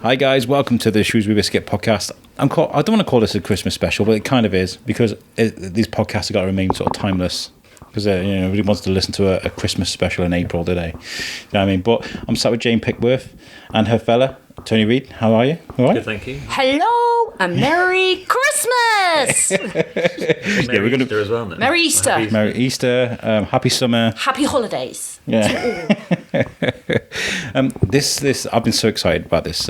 Hi guys, welcome to the Shrewsbury Biscuit podcast. I don't want to call this a Christmas special, but it kind of is because these podcasts have got to remain sort of timeless. Because nobody wants to listen to a Christmas special in April today. You know what I mean? But I'm sat with Jane Pickworth and her fella, Tony Reid. How are you? All right? Good, thank you. Hello and Merry Christmas! Merry Easter as well. Then. Merry Easter. Merry Easter. Happy summer. Happy holidays. Yeah. This I've been so excited about this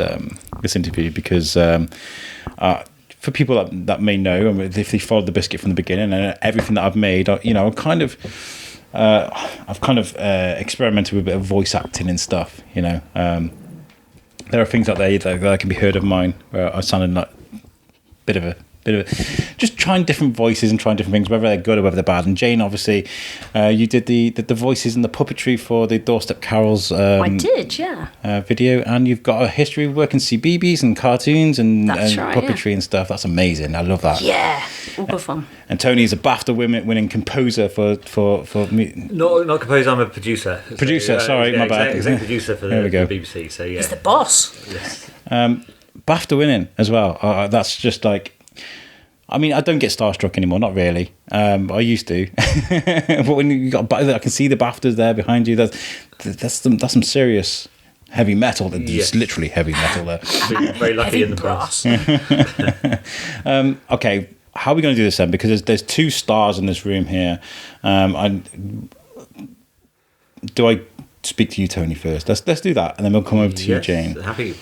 interview because for people that may know, if they followed the biscuit from the beginning and everything that I've made, I've kind of experimented with a bit of voice acting and stuff. There are things out there that can be heard of mine where I sounded like a bit of a just trying different voices and trying different things, whether they're good or whether they're bad. And Jane, obviously, you did the voices and the puppetry for the Doorstep Carols. I did, yeah. Video, and you've got a history of working CBeebies and cartoons and puppetry and stuff. That's amazing. I love that. Yeah, all good fun. And Tony's a BAFTA winning composer for me. Not composer. I'm a producer. Producer, sorry, my bad. Executive producer for the BBC. So yeah, he's the boss. Yes. BAFTA winning as well. That's just like. I mean, I don't get starstruck anymore, not really. I used to, but when you got, I can see the BAFTAs there behind you. That's some serious heavy metal. It's literally heavy metal there. Very lucky in the past. Okay, how are we going to do this then? Because there's two stars in this room here. Do I speak to you, Tony, first? Let's do that, and then we'll come over to you, Jane. Happy.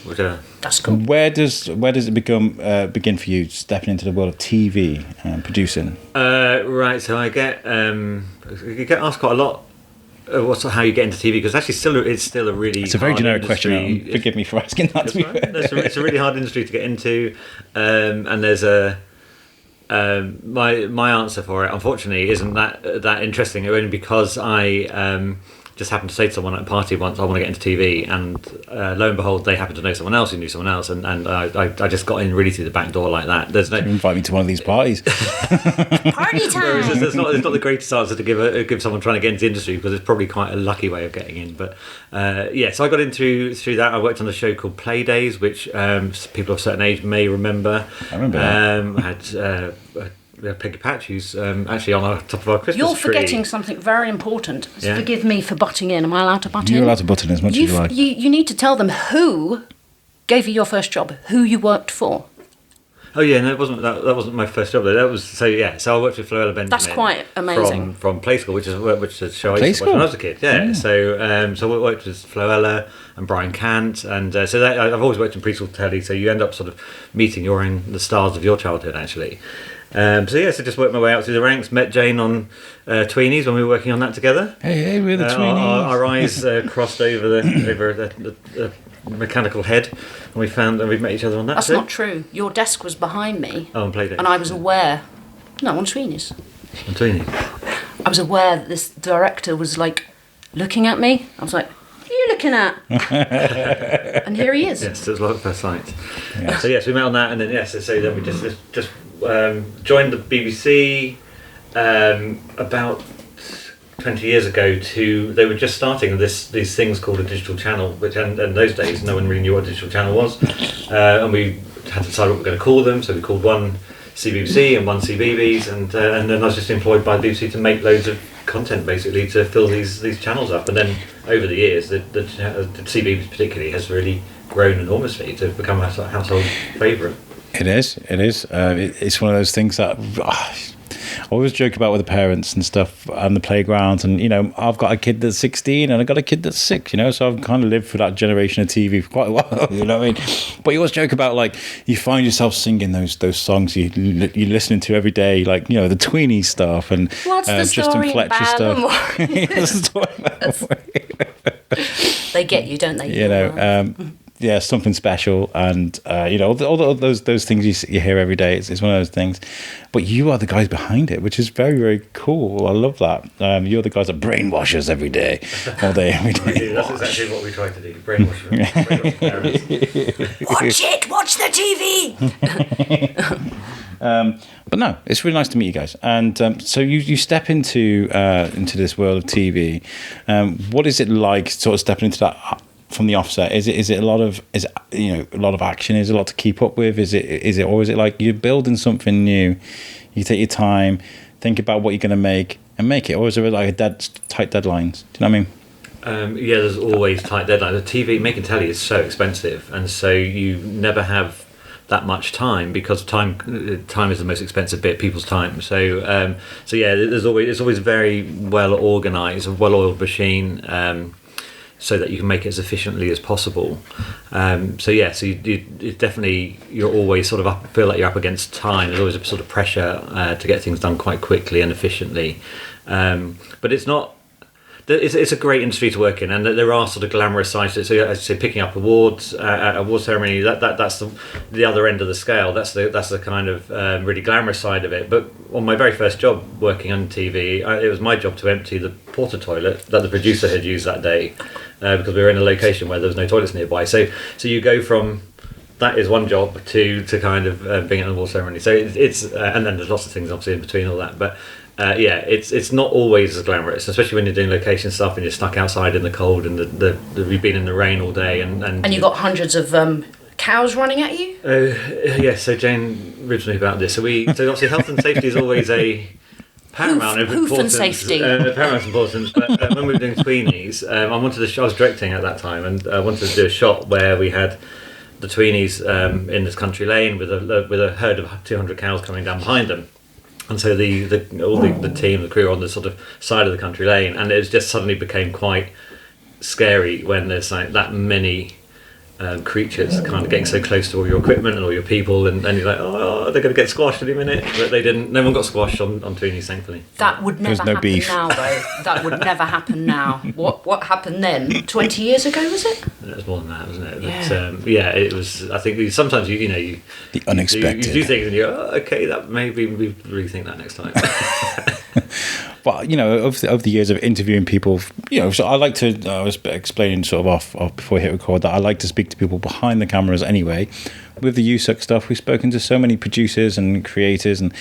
That's cool. Where does it begin for you stepping into the world of TV and producing? Right. So I get asked quite a lot. How you get into TV? Because actually, it's still a really. It's a very generic question. Forgive me for asking that. It's a really hard industry to get into, and there's my answer for it, unfortunately, isn't that interesting. Only because I just happened to say to someone at a party once, I want to get into TV, and lo and behold, they happened to know someone else who knew someone else, and I just got in really through the back door like that. There's no invite me to one of these parties. Party time. It's not the greatest answer to give someone trying to get into the industry, because it's probably quite a lucky way of getting in. But so I got into through that. I worked on a show called Play Days, which people of a certain age may remember. I remember that. I had. Peggy Patch, who's actually on our top of our Christmas tree. You're forgetting something very important. So forgive me for butting in. Am I allowed to butt in? You're allowed to butt in as much as you like. You need to tell them who gave you your first job, who you worked for. Oh yeah, no, that wasn't my first job though. That was so I worked with Floella Benjamin. That's quite amazing. From Play School, which is a show I used to watch when I was a kid. Yeah. So I worked with Floella and Brian Cant, and I've always worked in preschool telly. So you end up sort of meeting the stars of your childhood actually. So just worked my way out through the ranks. Met Jane on Tweenies when we were working on that together. Hey, we're the Tweenies. Our eyes crossed over the mechanical head, and we met each other on that. That's not true. Your desk was behind me. Oh, and Play Days. And I was aware. No, on Tweenies. On Tweenies. I was aware that this director was like looking at me. I was like, "What are you looking at?" And here he is. Yes, it was like first sight. Yeah. So we met on that, and then so then we just joined the BBC about 20 years ago. They were just starting these things called a digital channel, which and in those days no one really knew what a digital channel was, and we had to decide what we were going to call them. So we called one CBBC and one CBeebies, and then I was just employed by the BBC to make loads of content basically to fill these channels up. And then over the years, the CBeebies particularly has really grown enormously to become a household favourite. It is. It's one of those things that I always joke about with the parents and stuff and the playgrounds. And, I've got a kid that's 16 and I've got a kid that's 6, so I've kind of lived through that generation of TV for quite a while, you know what I mean? But you always joke about, like, you find yourself singing those songs you're listening to every day, like, the Tweenie stuff and Justin Fletcher stuff. They get you, don't they? Something special, and all those things you hear every day. It's one of those things, but you are the guys behind it, which is very, very cool. I love that. You're the guys that brainwash us every day, all day, every day. That's exactly what we try to do. Brainwash parents. Watch the TV. But no, it's really nice to meet you guys. And so you step into this world of TV. What is it like, sort of stepping into that? from the offset? Is it a lot of a lot of action? Is it a lot to keep up with? Is it like you're building something new? You take your time, think about what you're going to make, and make it, or is there like tight deadlines? Do you know what I mean? Yeah, there's always tight deadlines. Making telly is so expensive, and so you never have that much time, because time is the most expensive bit, people's time. So yeah, it's always very well organised, a well-oiled machine, so that you can make it as efficiently as possible. So you definitely, you're always sort of feel like you're up against time. There's always a sort of pressure to get things done quite quickly and efficiently. But it's not. It's a great industry to work in, and there are sort of glamorous sides to it. So, as you say, picking up awards at award ceremony, that's the other end of the scale. That's the kind of really glamorous side of it. But on my very first job working on TV, it was my job to empty the porta toilet that the producer had used that day, because we were in a location where there was no toilets nearby. So you go from that is one job to kind of being at an award ceremony. So it's and then there's lots of things obviously in between all that, but. It's not always as glamorous, especially when you're doing location stuff and you're stuck outside in the cold and you've been in the rain all day and you've got hundreds of cows running at you. So Jane ribs me about this. So obviously health and safety is always a paramount hoof and safety. Paramount importance. But when we were doing tweenies, I was directing at that time, and I wanted to do a shot where we had the tweenies in this country lane with a herd of 200 cows coming down behind them. And so the team, the crew, are on the sort of side of the country lane, and it just suddenly became quite scary when there's like that many creatures kind of getting so close to all your equipment and all your people, and you're like, oh, they're going to get squashed any minute. But they didn't. No one got squashed on tweenies, thankfully. That would never happen now, though. That would never happen now. What happened then? 20 years ago, was it? It was more than that, wasn't it? Yeah. But, it was. I think sometimes you the unexpected. You do things and you go, oh, okay, that maybe we rethink that next time. But over the years of interviewing people, so I like to. I was explaining sort of off before we hit record that I like to speak to people behind the cameras anyway. With the USUC stuff, we've spoken to so many producers and creators, and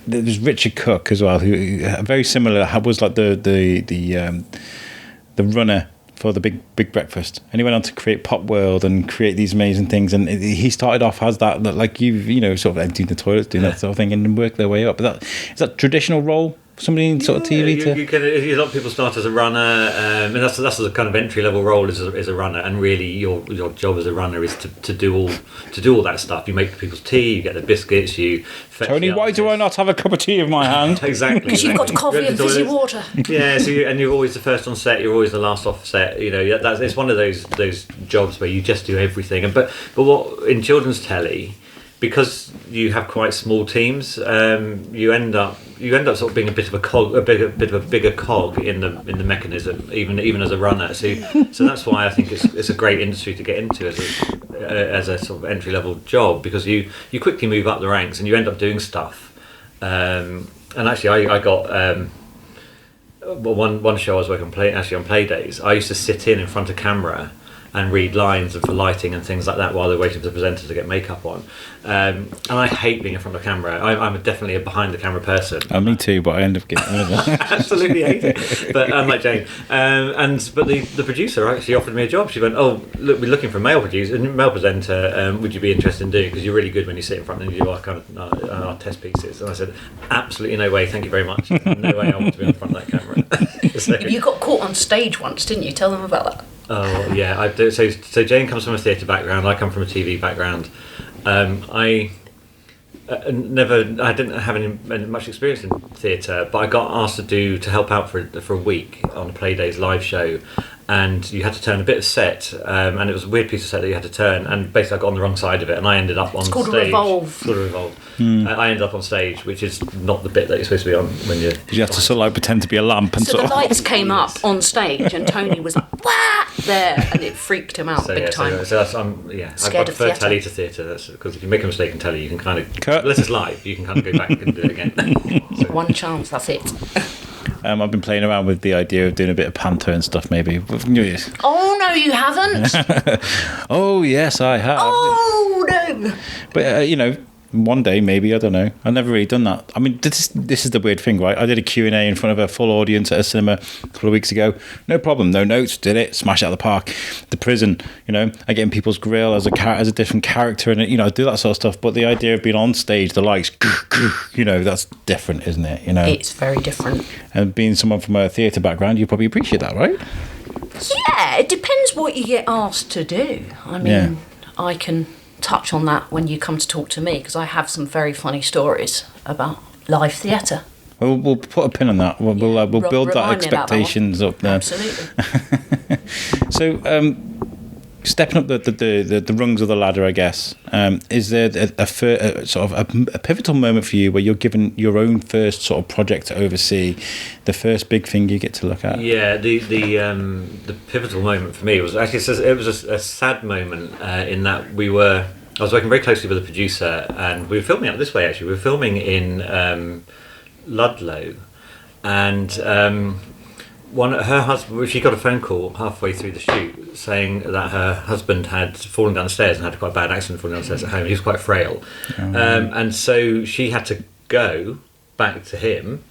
there's Richard Cook as well, who very similar. Was like the runner for the big breakfast, and he went on to create Pop World and create these amazing things, and he started off as that like sort of emptying the toilets, doing that sort of thing, and worked their way up. But is that traditional role, somebody in sort of TV a lot of people start as a runner, and that's the kind of entry level role is a runner, and really your job as a runner is to do all that stuff. You make people's tea, you get the biscuits, you fetch Tony, why do I not have a cup of tea in my hand? Exactly, because you've got coffee and fizzy water. Yeah, so you're always the first on set, you're always the last off set. It's one of those jobs where you just do everything. But what in children's telly, because you have quite small teams, you end up sort of being a bit of a cog, a bit of a bigger cog in the mechanism, even as a runner. So that's why I think it's a great industry to get into as a sort of entry level job, because you quickly move up the ranks and you end up doing stuff. And actually, I got one show I was working on Play Days. I used to sit in front of camera and read lines for lighting and things like that while they're waiting for the presenter to get makeup on. And I hate being in front of camera. I'm definitely a behind the camera person. Me too, but I end up getting absolutely hate it. But unlike Jane, but the producer actually offered me a job. She went, "Oh, look, we're looking for a male presenter. Would you be interested in doing? Because you're really good when you sit in front and you do our kind of our test pieces." And I said, "Absolutely no way, thank you very much. No way I want to be in front of that camera." So, you got caught on stage once, didn't you? Tell them about that. Oh yeah, I do. So Jane comes from a theatre background. I come from a TV background. I didn't have any much experience in theatre, but I got asked to help out for a week on a Play Days live show, and you had to turn a bit of set, and it was a weird piece of set that you had to turn, and basically I got on the wrong side of it, and I ended up on stage. It's called a revolve. Sort of revolve. I ended up on stage, which is not the bit that you're supposed to be on when you're. You have to sort of like pretend to be a lamp and so sort the lights came up on stage, and Tony was like, "Wah!" there, and it freaked him out big time. So that's I prefer telly to theatre. That's because if you make a mistake in telly, you can kind of unless it's live, you can kind of go back and do it again. So. One chance, that's it. I've been playing around with the idea of doing a bit of panto and stuff, maybe. Oh no, you haven't. Oh yes, I have. Oh no. But One day, maybe, I don't know. I've never really done that. I mean, this is the weird thing, right? I did a Q&A in front of a full audience at a cinema a couple of weeks ago. No problem, no notes, did it, smash it out of the park. The prison, I get in people's grill as a different character, and I do that sort of stuff. But the idea of being on stage, the likes, that's different, isn't it? It's very different. And being someone from a theatre background, you probably appreciate that, right? Yeah, it depends what you get asked to do. I mean, I can touch on that when you come to talk to me, because I have some very funny stories about live theatre. We'll put a pin on that. We'll build that expectations up there. Absolutely. So, stepping up the rungs of the ladder, I guess, is there a pivotal moment for you where you're given your own first sort of project to oversee, the first big thing you get to look at? Yeah, the pivotal moment for me was actually a sad moment in that I was working very closely with a producer, and we were filming out this way. Actually, we were filming in Ludlow, and her husband, she got a phone call halfway through the shoot saying that her husband had fallen down the stairs and had quite a bad accident falling down the stairs at home. He was quite frail, and so she had to go back to him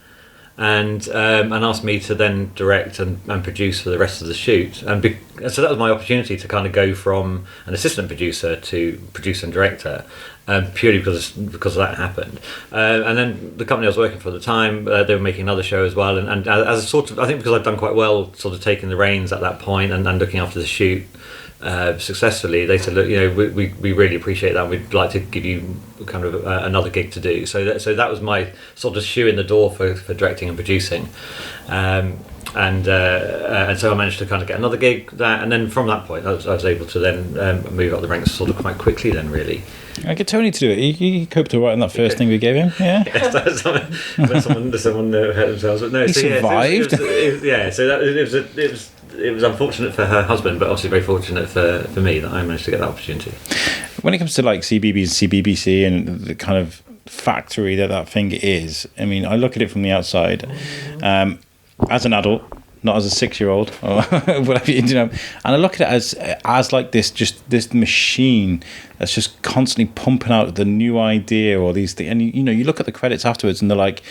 and asked me to then direct and produce for the rest of the shoot. And so that was my opportunity to kind of go from an assistant producer to producer and director, purely because that happened. And then the company I was working for at the time, they were making another show as well. And as a sort of, I think because I'd done quite well sort of taking the reins at that point and looking after the shoot successfully, they said, look, we really appreciate that, and we'd like to give you kind of another gig to do. So that was my sort of shoe in the door for directing and producing, and so I managed to kind of get another gig that, and then from that point I was able to then move up the ranks sort of quite quickly then, really. I get Tony to do it. He coped all right in that first thing we gave him. Yeah. Yes, someone hurt themselves, but no, he survived. It was unfortunate for her husband, but obviously very fortunate for me that I managed to get that opportunity. When it comes to like CBeebies and CBBC and the kind of factory that thing is, I mean, I look at it from the outside as an adult, not as a 6-year-old or whatever, and I look at it as like this machine that's just constantly pumping out the new idea or these things. And you look at the credits afterwards, and they're like,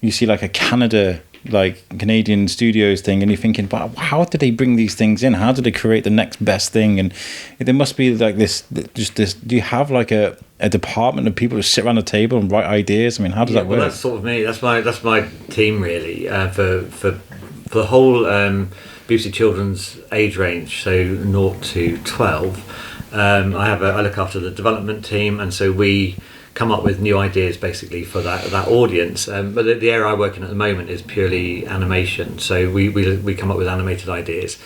you see like a Canadian studios thing, and you're thinking, wow, how did they bring these things in? How did they create the next best thing? And there must be like this. Do you have like a department of people who sit around the table and write ideas? I mean, how does that work? Well, that's sort of me. That's my team really for the whole BBC Children's age range, so 0 to 12. I look after the development team, and so we come up with new ideas basically for that audience. But the area I work in at the moment is purely animation, so we come up with animated ideas.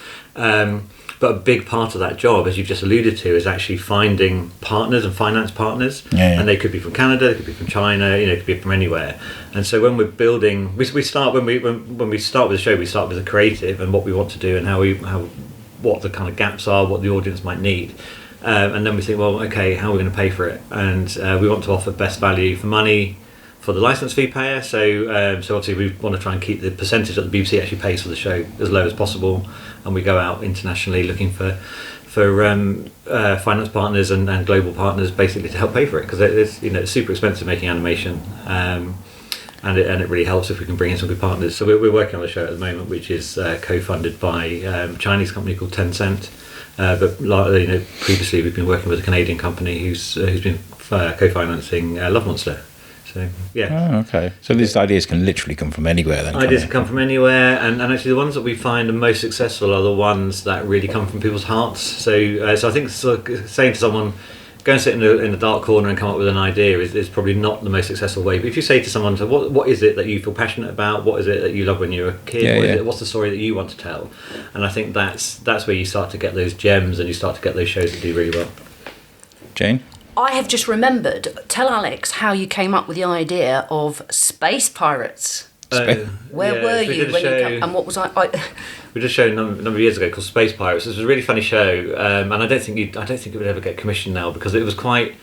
But a big part of that job, as you've just alluded to, is actually finding partners and finance partners. Yeah. And they could be from Canada, they could be from China, it could be from anywhere. And so when we're building, when we start with the show, we start with the creative and what we want to do and what the kind of gaps are, what the audience might need. And then we think, well, okay, how are we going to pay for it? And we want to offer best value for money for the license fee payer. So obviously we want to try and keep the percentage that the BBC actually pays for the show as low as possible. And we go out internationally looking for finance partners and global partners basically to help pay for it, because it's super expensive making animation. And it really helps if we can bring in some good partners. So we're working on a show at the moment which is co-funded by a Chinese company called Tencent. But previously we've been working with a Canadian company who's been co-financing Love Monster. So yeah. Oh, okay. So these ideas can literally come from anywhere then. Ideas can come from anywhere, and actually the ones that we find are most successful are the ones that really come from people's hearts. So I think saying to someone, go and sit in a dark corner and come up with an idea is probably not the most successful way. But if you say to someone, what is it that you feel passionate about? What is it that you love when you were a kid? What's the story that you want to tell? And I think that's where you start to get those gems and you start to get those shows that do really well. Jane? I have just remembered, tell Alex how you came up with the idea of Space Pirates. Where were you when you came, and what was I we did a show a number of years ago called Space Pirates. It was a really funny show, and I don't think it would ever get commissioned now, because it was quite,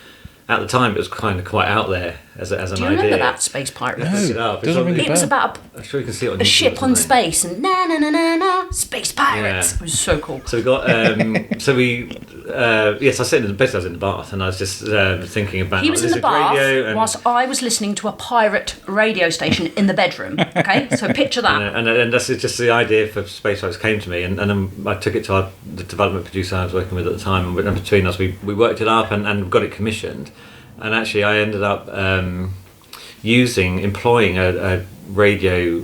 at the time it was kind of quite out there as an idea. Do you remember that, Space Pirates? No, it was about I'm sure you can see it on a YouTube ship on space and na Space Pirates. Yeah. It was so cool. So we got yes, I was in the bath, and I was just thinking about. He was in the bath whilst I was listening to a pirate radio station in the bedroom. Okay, so picture that. And that's just the idea for Space Rights came to me, and then I took it to the development producer I was working with at the time, and between us we worked it up and got it commissioned, and actually I ended up employing a radio.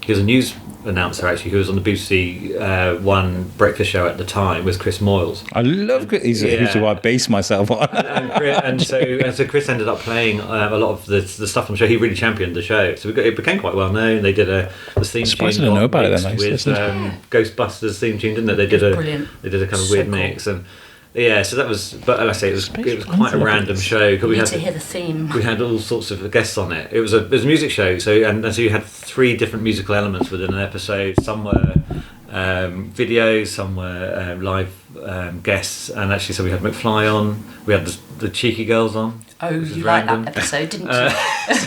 He was a news announcer actually, who was on the BBC One breakfast show at the time with Chris Moyles. I love Chris. He's who I base myself on. and so Chris ended up playing a lot of the stuff on the show. He really championed the show, so it became quite well known. They did the theme tune. I didn't know about it then. With Ghostbusters theme tune, didn't they? They did a kind of weird mix and. Yeah, so that was, but like I say, it was quite a random show. We had to hear the theme. We had all sorts of guests on it. It was a music show, so you had 3 different musical elements within an episode. Some were videos, some were live guests, and actually, so we had McFly on. We had the Cheeky Girls on. Oh, you liked that episode, didn't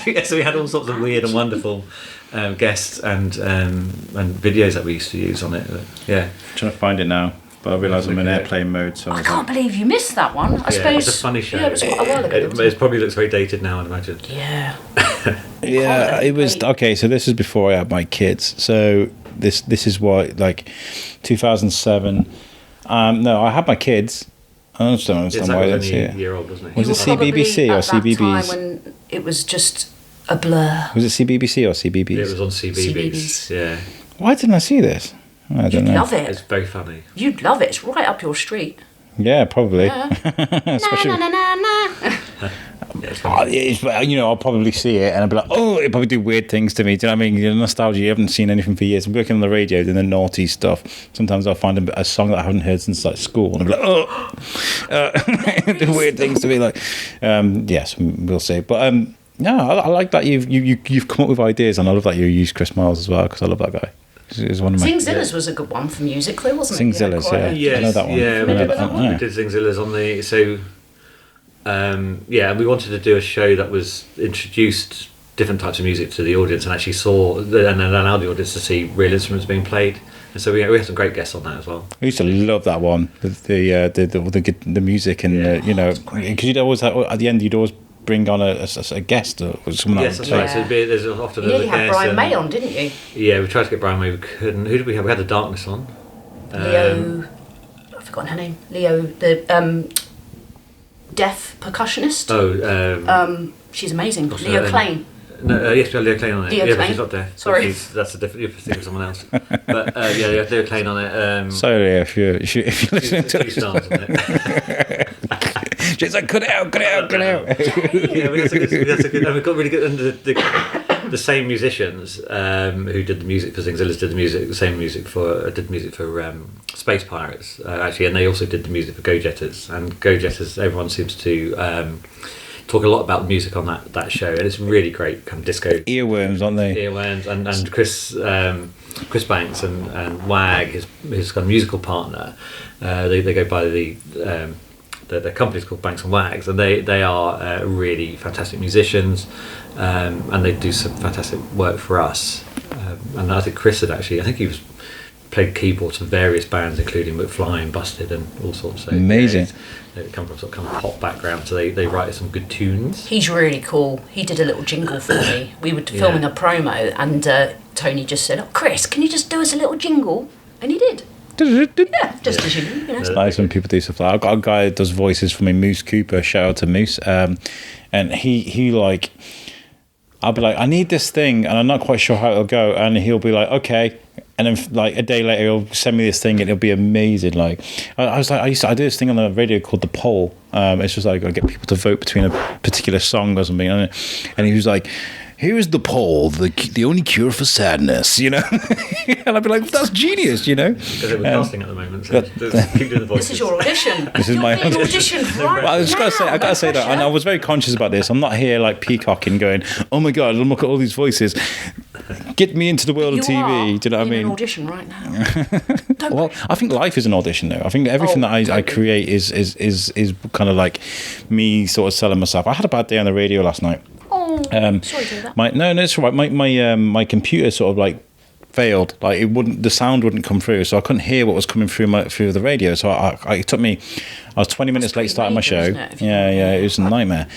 you? So we had all sorts of weird and wonderful guests and videos that we used to use on it. Yeah, I'm trying to find it now. But I realise I'm in airplane mode, so I can't believe you missed that one. I suppose it's a funny show. Yeah, it was quite a while ago. It probably looks very dated now, I'd imagine. Yeah. Yeah, it was okay. So this is before I had my kids. So this is what 2007. No, I had my kids. I don't understand why I didn't see it. A year old, wasn't it? Was it CBBC or CBeebies? Time when it was just a blur. Was it CBBC or CBeebies? It was on CBeebies. Yeah. Why didn't I see this? I don't know. You'd love it. It's very funny. You'd love it. It's right up your street. Yeah, probably. Yeah. Especially, Yeah, I'll probably see it and I'll be like, oh, it'll probably do weird things to me. Do you know what I mean? Nostalgia, you haven't seen anything for years. I'm working on the radio doing the naughty stuff. Sometimes I'll find a song that I haven't heard since school and I'll be like, oh, do weird things to me. Yes, we'll see. But no, I like that you've come up with ideas, and I love that you use Chris Miles as well, because I love that guy. One of my Zillers was a good one for music, though, wasn't it? Zillers, yeah. Yes, I know that one. Yeah, we did Zillers on the... So, we wanted to do a show that was introduced different types of music to the audience and actually and allowed the audience to see real instruments being played. And so we had some great guests on that as well. I used to love that one, the music and, because you'd always have, at the end, you'd always bring on a guest or someone else. Yes, that's right. So there's often you had Brian May on, didn't you? Yeah, we tried to get Brian May. We couldn't. Who did we have? We had The Darkness on. Leo, I've forgotten her name. Leo, the deaf percussionist. Oh, she's amazing. Leo Klein. No, yes, we had Leo Klein on it. Leo but she's not there. Sorry, that's a different. You're thinking of someone else. But we had Leo Klein on it. Sorry, if you're listening to this. Stars on it. She's like, cut it out. Yeah, that's a good. And we got really good. And the same musicians who did the music for Zillers did the same music for Space Pirates actually, and they also did the music for Go Jetters. And Go Jetters, everyone seems to talk a lot about the music on that show, and it's really great kind of disco earworms, aren't they? Earworms, and Chris Banks and Wag, his kind of musical partner, they go by the company's called Banks and Wags, and they are really fantastic musicians, and they do some fantastic work for us. And I think Chris he played keyboards for various bands, including McFly and Busted and all sorts. So, amazing. They come from sort of pop background, so they write some good tunes. He's really cool. He did a little jingle for me. We were filming a promo, and Tony just said, "Oh, Chris, can you just do us a little jingle?" And he did. Yeah, just as you do. It's nice when people do stuff like that. I've got a guy that does voices for me, Moose Cooper. Shout out to Moose. And he I'll be like, I need this thing, and I'm not quite sure how it'll go. And he'll be like, okay. And then a day later, he'll send me this thing, and it'll be amazing. I do this thing on the radio called The Poll. It's just like I get people to vote between a particular song or something. And he was like, here's the poll, the only cure for sadness, And I'd be like, that's genius, Because we're casting at the moment, so keep doing the voices. This is your audition. This is my audition. Right, well, I gotta say that, and I was very conscious about this. I'm not here peacocking, going, oh my god, look at all these voices. Get me into the world of TV. Do you know what I mean? An audition right now. Well, I think life is an audition, though. I think everything that I create is kind of like me sort of selling myself. I had a bad day on the radio last night. Sorry to hear that. No, it's all right. My computer sort of failed. Like the sound wouldn't come through, so I couldn't hear what was coming through the radio. So I was 20 minutes late starting my show. It was a nightmare.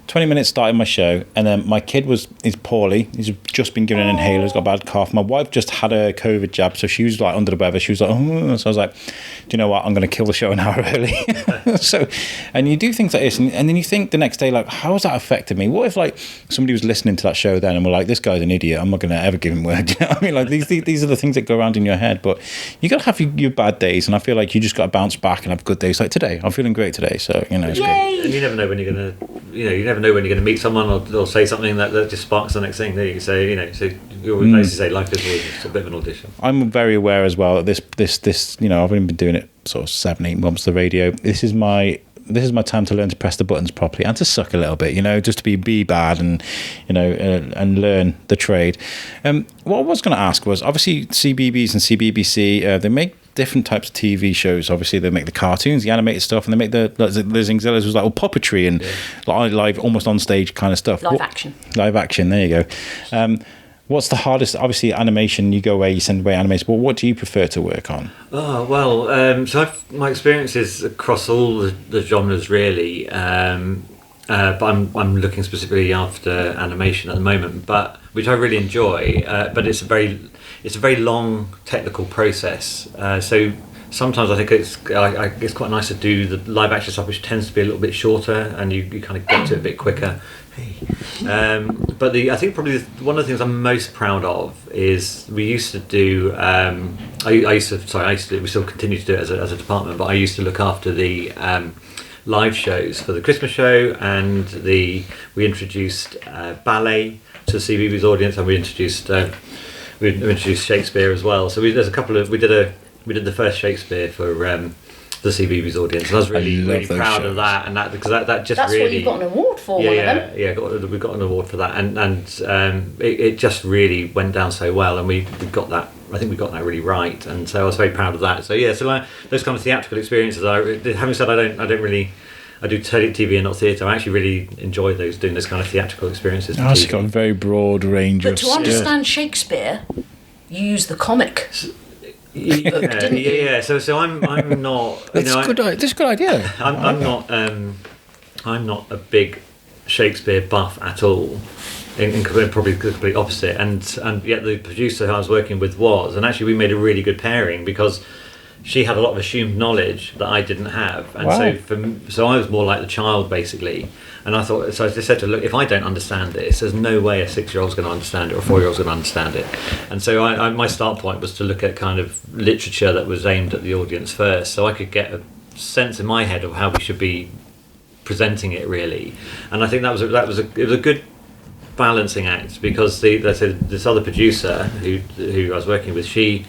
20 minutes starting my show, and then my kid is poorly. He's just been given an inhaler. He's got a bad cough. My wife just had a COVID jab, so she was like under the weather. She was like, oh. So I was like, do you know what? I'm going to kill the show an hour early. So, and you do things like this, and then you think the next day, like, how has that affected me? What if like somebody was listening to that show then and were like, this guy's an idiot. I'm not going to ever give him word. You know what I mean? Like these are the things that go around in your head. But you got to have your bad days, and I feel like you just got to bounce back and have good days. Like today, I'm feeling great today. So it's good. And you never know when you're going to, you never know when you're going to meet someone or say something that just sparks the next thing. There you say, so you always basically say life is always just a bit of an audition. I'm very aware as well that this I've only been doing it sort of 7-8 months, the radio. This is my time to learn to press the buttons properly and to suck a little bit, just to be bad and and learn the trade. What I was going to ask was, obviously CBeebies and CBBC, they make different types of TV shows. Obviously they make the cartoons, the animated stuff, and they make the Zingzillas was like puppetry and live, almost on stage kind of stuff. Live action, there you go. What's the hardest? Obviously animation, you go away, you send away animation, but what do you prefer to work on? Oh well, so my experience is across all the genres really, but I'm looking specifically after animation at the moment, but which I really enjoy, but it's a very long technical process. So sometimes I think it's quite nice to do the live action stuff, which tends to be a little bit shorter, and you kind of get to it a bit quicker. But I think probably one of the things I'm most proud of is we used to do. We still continue to do it as a department, but I used to look after the live shows for the Christmas show, and we introduced ballet to the CBeebies audience, and we introduced Shakespeare as well. So we did the first Shakespeare for the CBeebies audience, and I was really proud of that, and that because that just that's really, what you got an award for. We got an award for that, and it just really went down so well, and we got that. I think we got that really right, and so I was very proud of that. So those kind of theatrical experiences. Having said I do TV and not theatre. I actually really enjoy doing those kind of theatrical experiences. It's got a very broad range of. But to understand Shakespeare, you use the comic. So I'm not. That's a good idea. I'm not a big Shakespeare buff at all. In probably the complete opposite, and yet the producer who I was working with was, and actually we made a really good pairing because she had a lot of assumed knowledge that I didn't have, and so I was more like the child basically. And I thought, so I just said to her, look, if I don't understand this, there's no way a 6-year-old's going to understand it or a 4-year-old's going to understand it. And so my start point was to look at kind of literature that was aimed at the audience first, so I could get a sense in my head of how we should be presenting it really. And I think it was a good balancing act, because this other producer who I was working with, she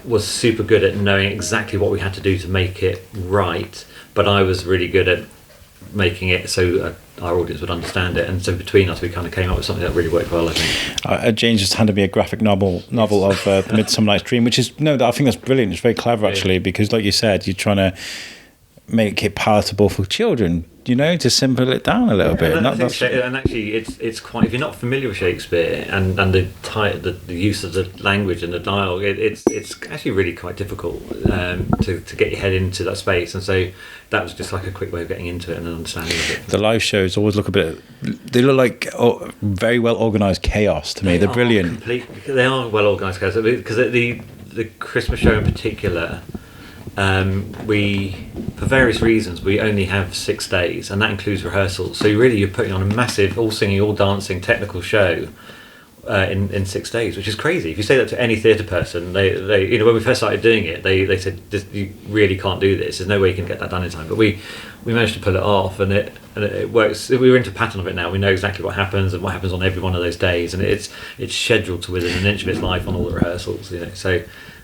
was super good at knowing exactly what we had to do to make it right, but I was really good at making it so our audience would understand it, and so between us we kind of came up with something that really worked well, I think. James just handed me a graphic novel of The Midsummer Night's Dream, which is I think that's brilliant. It's very clever actually, because like you said, you're trying to make it palatable for children, to simple it down a little bit. And actually, it's quite. If you're not familiar with Shakespeare and the use of the language and the dialogue, it's actually really quite difficult to get your head into that space. And so that was just like a quick way of getting into it and understanding of it. The live shows always look they look like very well organised chaos to me. They're brilliant. They are well organised chaos, because the Christmas show in particular. For various reasons, we only have 6 days, and that includes rehearsals. So you're putting on a massive, all singing, all dancing, technical show in 6 days, which is crazy. If you say that to any theatre person, they when we first started doing it, they said, you really can't do this. There's no way you can get that done in time. But we managed to pull it off, and it works. We're into a pattern of it now. We know exactly what happens and what happens on every one of those days, and it's scheduled to within an inch of its life on all the rehearsals. So.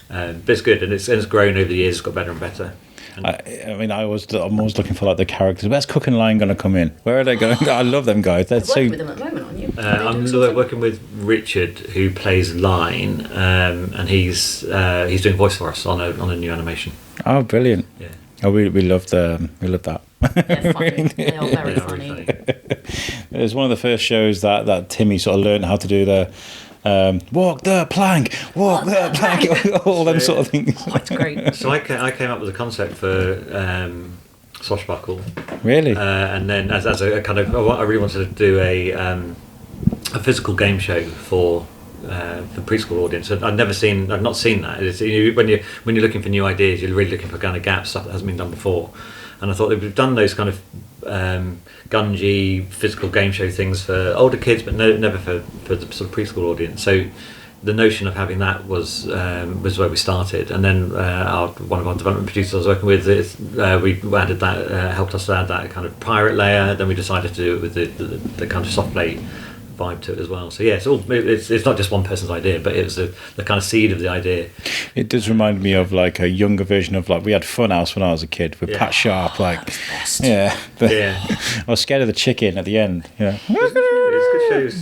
But it's good, and it's grown over the years. It's got better and better. I'm always looking for like the characters. Where's Cook and Lion going to come in? Where are they going? I love them guys. They're working with them at the moment, aren't you? I'm working with Richard, who plays Lion, and he's doing voice for us on a new animation. Oh, brilliant! Yeah. Oh, we love that. They're funny. They are very funny. It was one of the first shows that Timmy sort of learned how to do the walk the plank, all them sort of things. Oh, it's great. So I came up with a concept for Swashbuckle. Really? And then as a kind of, I really wanted to do a physical game show for the preschool audience. I've not seen that. It's, when you're looking for new ideas, you're really looking for kind of gaps, stuff that hasn't been done before. And I thought that we've done those kind of gungy physical game show things for older kids, but never for the sort of preschool audience. So the notion of having that was where we started. And then one of our development producers I was working with, we added that, helped us to add that kind of pirate layer. Then we decided to do it with the kind of soft play vibe to it as well. So yeah, it's not just one person's idea, but it was the kind of seed of the idea. It does remind me of like a younger version of like we had Funhouse when I was a kid with Pat Sharp. Like, best. yeah, Yeah. I was scared of the chicken at the end. Yeah, It's good shows,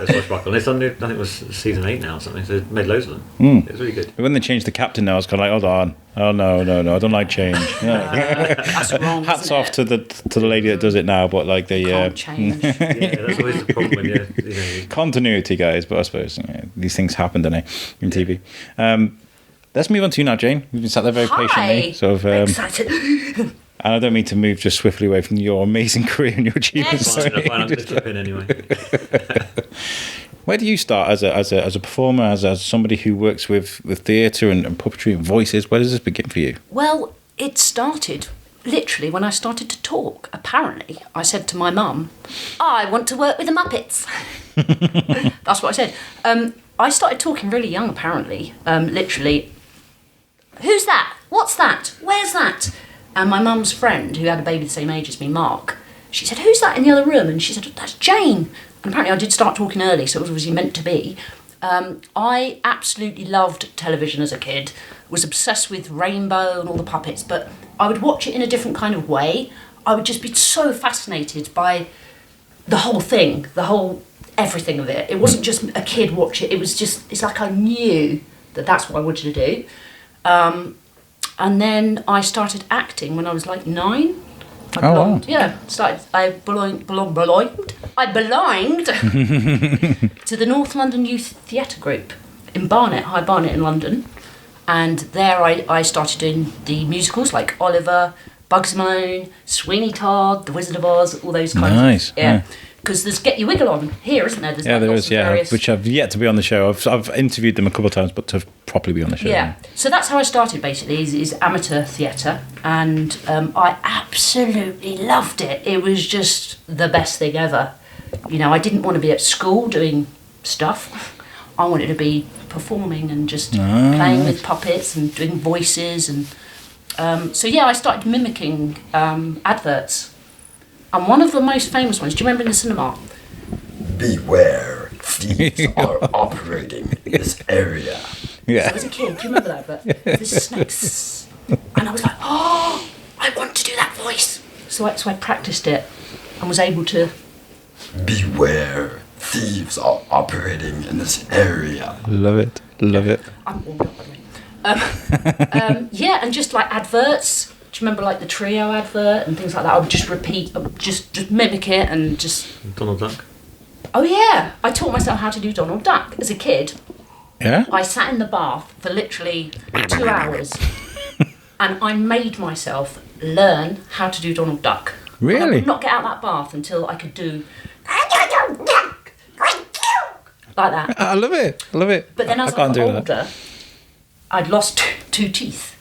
Swashbuckle. It's on, I think it was season 8 now or something, so they made loads of them. It's really good. when they changed the captain now, I was kind of like, hold on, oh no, I don't like change. Yeah. That's wrong. Hats isn't off it? to the lady that does it now, but like the Can't change. Yeah, that's always the problem when you continuity, guys. But I suppose these things happen, don't they, in TV. Let's move on to you now, Jane. You've been sat there very patiently. Sort of, Excited. and I don't mean to move just swiftly away from your amazing career and your achievements. Yes. fine, I'm going to chip in anyway. Where do you start as a performer, as somebody who works with theatre and puppetry and voices? Where does this begin for you? Well, it started literally when I started to talk. Apparently, I said to my mum, I want to work with the Muppets. That's what I said. I started talking really young, apparently. Literally, who's that? What's that? Where's that? And my mum's friend, who had a baby the same age as me, Mark, she said, who's that in the other room? And she said, that's Jane. And apparently I did start talking early, so it was obviously meant to be. I absolutely loved television as a kid, was obsessed with Rainbow and all the puppets, but I would watch it in a different kind of way. I would just be so fascinated by the whole thing, everything of it. It wasn't just a kid watch it, it's like I knew that that's what I wanted to do. And then I started acting when I was like 9. I belonged, wow. Yeah, I belonged to the North London Youth Theatre Group in High Barnet in London, and there I started doing the musicals like Oliver, Bugs Moan, Sweeney Todd, The Wizard of Oz, all those kinds. Nice, of yeah. Because there's Get Your Wiggle On here, isn't there? There is, various... which I've yet to be on the show. I've interviewed them a couple of times, but to properly be on the show. Yeah, so that's how I started basically, is amateur theatre, and I absolutely loved it. It was just the best thing ever. I didn't want to be at school doing stuff. I wanted to be performing and just playing with puppets and doing voices, and so I started mimicking adverts. And one of the most famous ones, do you remember in the cinema? Beware, thieves are operating in this area. Yeah. So as a kid, do you remember that? But the snakes. And I was like, oh, I want to do that voice. So I practiced it and was able to. Beware, thieves are operating in this area. Love it. I'm warmed up, by the way. Yeah, and just like adverts. Do you remember like the Trio advert and things like that? I would just repeat, just mimic it and just... Donald Duck? Oh yeah, I taught myself how to do Donald Duck as a kid. Yeah? I sat in the bath for literally 2 hours and I made myself learn how to do Donald Duck. Really? And I would not get out that bath until I could do... like that. I love it. But then as I got older, I'd lost two teeth.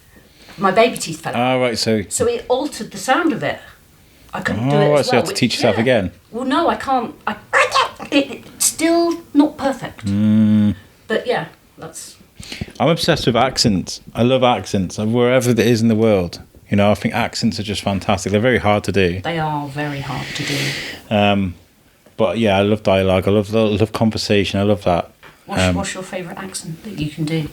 My baby teeth fell out. Oh, right, so it altered the sound of it. I couldn't do it as right, well. so you have to teach yourself again? Well, no, I can't. It's still not perfect. But yeah, that's... I'm obsessed with accents. I love accents, wherever it is in the world. I think accents are just fantastic. They're very hard to do. They are very hard to do. But yeah, I love dialogue. I love conversation. I love that. What's your favourite accent that you can do?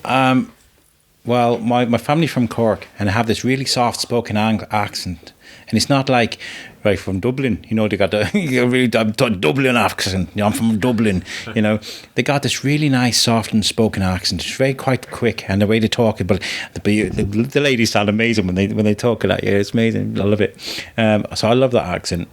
Well, my family from Cork, and I have this really soft-spoken accent, and it's not like right from Dublin. They got the really Dublin accent. I'm from Dublin. They got this really nice, soft and spoken accent. It's very quite quick, and the way they talk it. But the ladies sound amazing when they talk it at you. It's amazing. I love it. So I love that accent.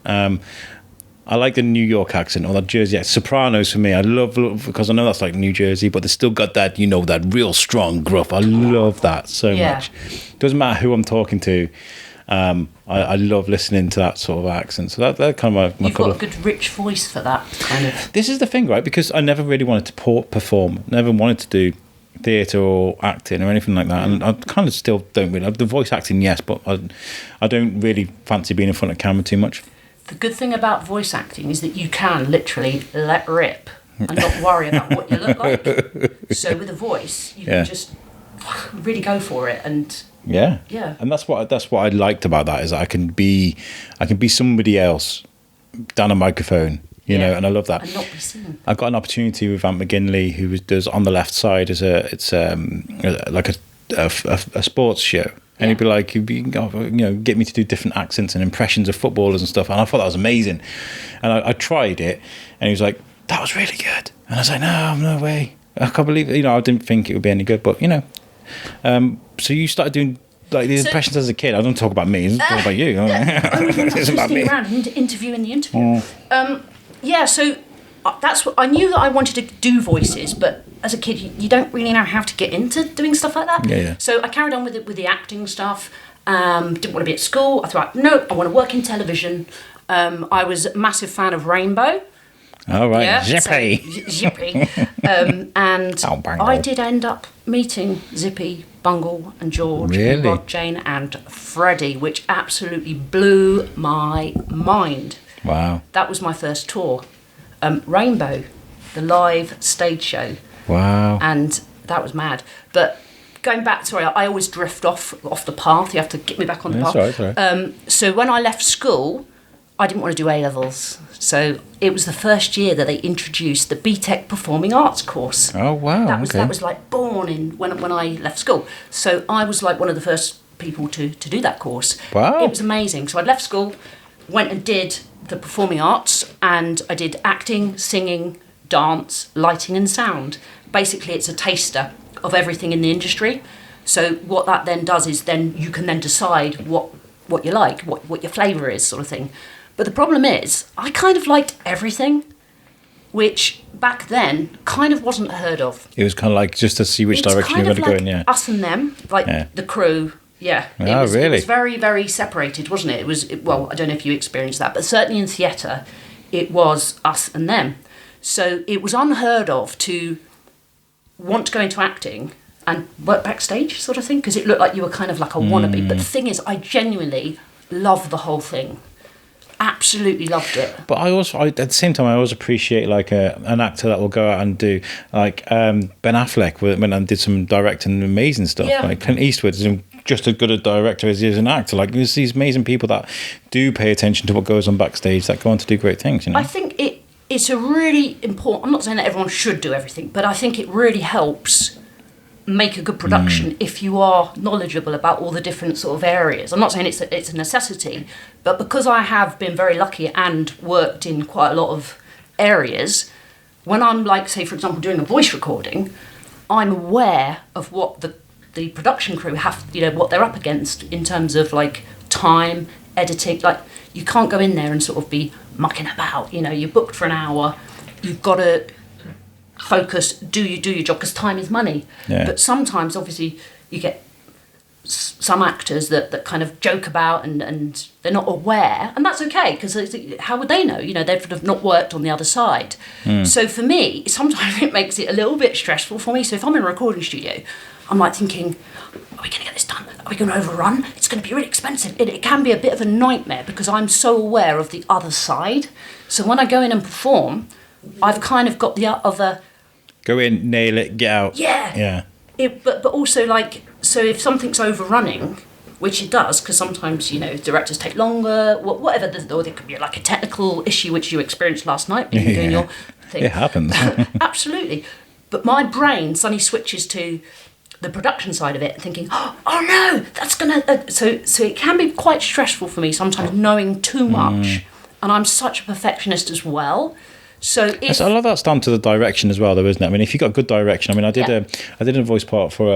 I like the New York accent or that Jersey accent. Sopranos for me, I love because I know that's like New Jersey, but they still got that, that real strong gruff. I love that so much. Doesn't matter who I'm talking to. I love listening to that sort of accent. So that kind of my You've got a good rich voice for that kind of. This is the thing, right? Because I never really wanted to perform. Never wanted to do theatre or acting or anything like that. And I kind of still don't really. The voice acting, yes, but I don't really fancy being in front of camera too much. The good thing about voice acting is that you can literally let rip and not worry about what you look like. So with a voice, you can just really go for it and. Yeah. And that's what I liked about that, is that I can be somebody else down a microphone, you know, and I love that. And not be seen. I got an opportunity with Ant McGinley, who does On the Left Side it's like a sports show. And he'd be like, get me to do different accents and impressions of footballers and stuff. And I thought that was amazing. And I tried it, and he was like, that was really good. And I was like, no way. I can't believe it. I didn't think it would be any good, but, so you started doing like these impressions as a kid. I don't talk about me. It's all about you. It's about me. Around interviewing the interview. So that's what I knew, that I wanted to do voices, but as a kid, you don't really know how to get into doing stuff like that. Yeah. So I carried on with the acting stuff. Didn't want to be at school. I thought, no, I want to work in television. I was a massive fan of Rainbow. All right, yeah, Zippy. Zippy. And I did end up meeting Zippy, Bungle and George, and Rod, Jane and Freddie, which absolutely blew my mind. Wow. That was my first tour. Rainbow, the live stage show. Wow. And that was mad. But going back, sorry, I always drift off the path. You have to get me back on the path. That's right. So when I left school, I didn't want to do A-levels. So it was the first year that they introduced the BTEC Performing Arts course. Oh, wow. That was like born in when I left school. So I was like one of the first people to do that course. Wow. It was amazing. So I'd left school, went and did the performing arts, and I did acting, singing, dance, lighting and sound. Basically, it's a taster of everything in the industry. So what that then does is then you can then decide what you like, what your flavour is, sort of thing. But the problem is, I kind of liked everything, which back then kind of wasn't heard of. It was kind of like just to see which direction you're going to go in, yeah. Us and them, like the crew, yeah. Really? It was very, very separated, wasn't it? Well, I don't know if you experienced that, but certainly in theatre, it was us and them. So it was unheard of to want to go into acting and work backstage, sort of thing, because it looked like you were kind of like a wannabe. But the thing is, I genuinely loved the whole thing. Absolutely loved it. But at the same time, I always appreciate like an actor that will go out and do like Ben Affleck when I did some directing amazing stuff. Yeah. Like Clint Eastwood is just as good a director as he is an actor. Like there's these amazing people that do pay attention to what goes on backstage that go on to do great things. I think it's a really important. I'm not saying that everyone should do everything, but I think it really helps make a good production if you are knowledgeable about all the different sort of areas. I'm not saying it's a necessity, but because I have been very lucky and worked in quite a lot of areas, when I'm like, say for example, doing a voice recording, I'm aware of what the production crew have, what they're up against in terms of like time, editing. Like you can't go in there and sort of be mucking about. You're booked for an hour, you've got to focus, do your job, because time is money. Yeah. But sometimes obviously you get some actors that kind of joke about and they're not aware, and that's okay, because how would they know? They've not worked on the other side. So for me, sometimes it makes it a little bit stressful for me. So if I'm in a recording studio, I'm like thinking, are we going to get this done? Are we going to overrun? It's going to be really expensive. It can be a bit of a nightmare because I'm so aware of the other side. So when I go in and perform, I've kind of got the other... Go in, nail it, get out. Yeah. But also, like, so if something's overrunning, which it does, because sometimes, directors take longer, whatever, or there could be like a technical issue which you experienced last night when you're doing your thing. It happens. Absolutely. But my brain suddenly switches to the production side of it, thinking, oh no, that's going to... So it can be quite stressful for me sometimes knowing too much. And I'm such a perfectionist as well. So a lot of that's down to the direction as well, though, isn't it? I mean, if you got good direction, I mean, I did a voice part for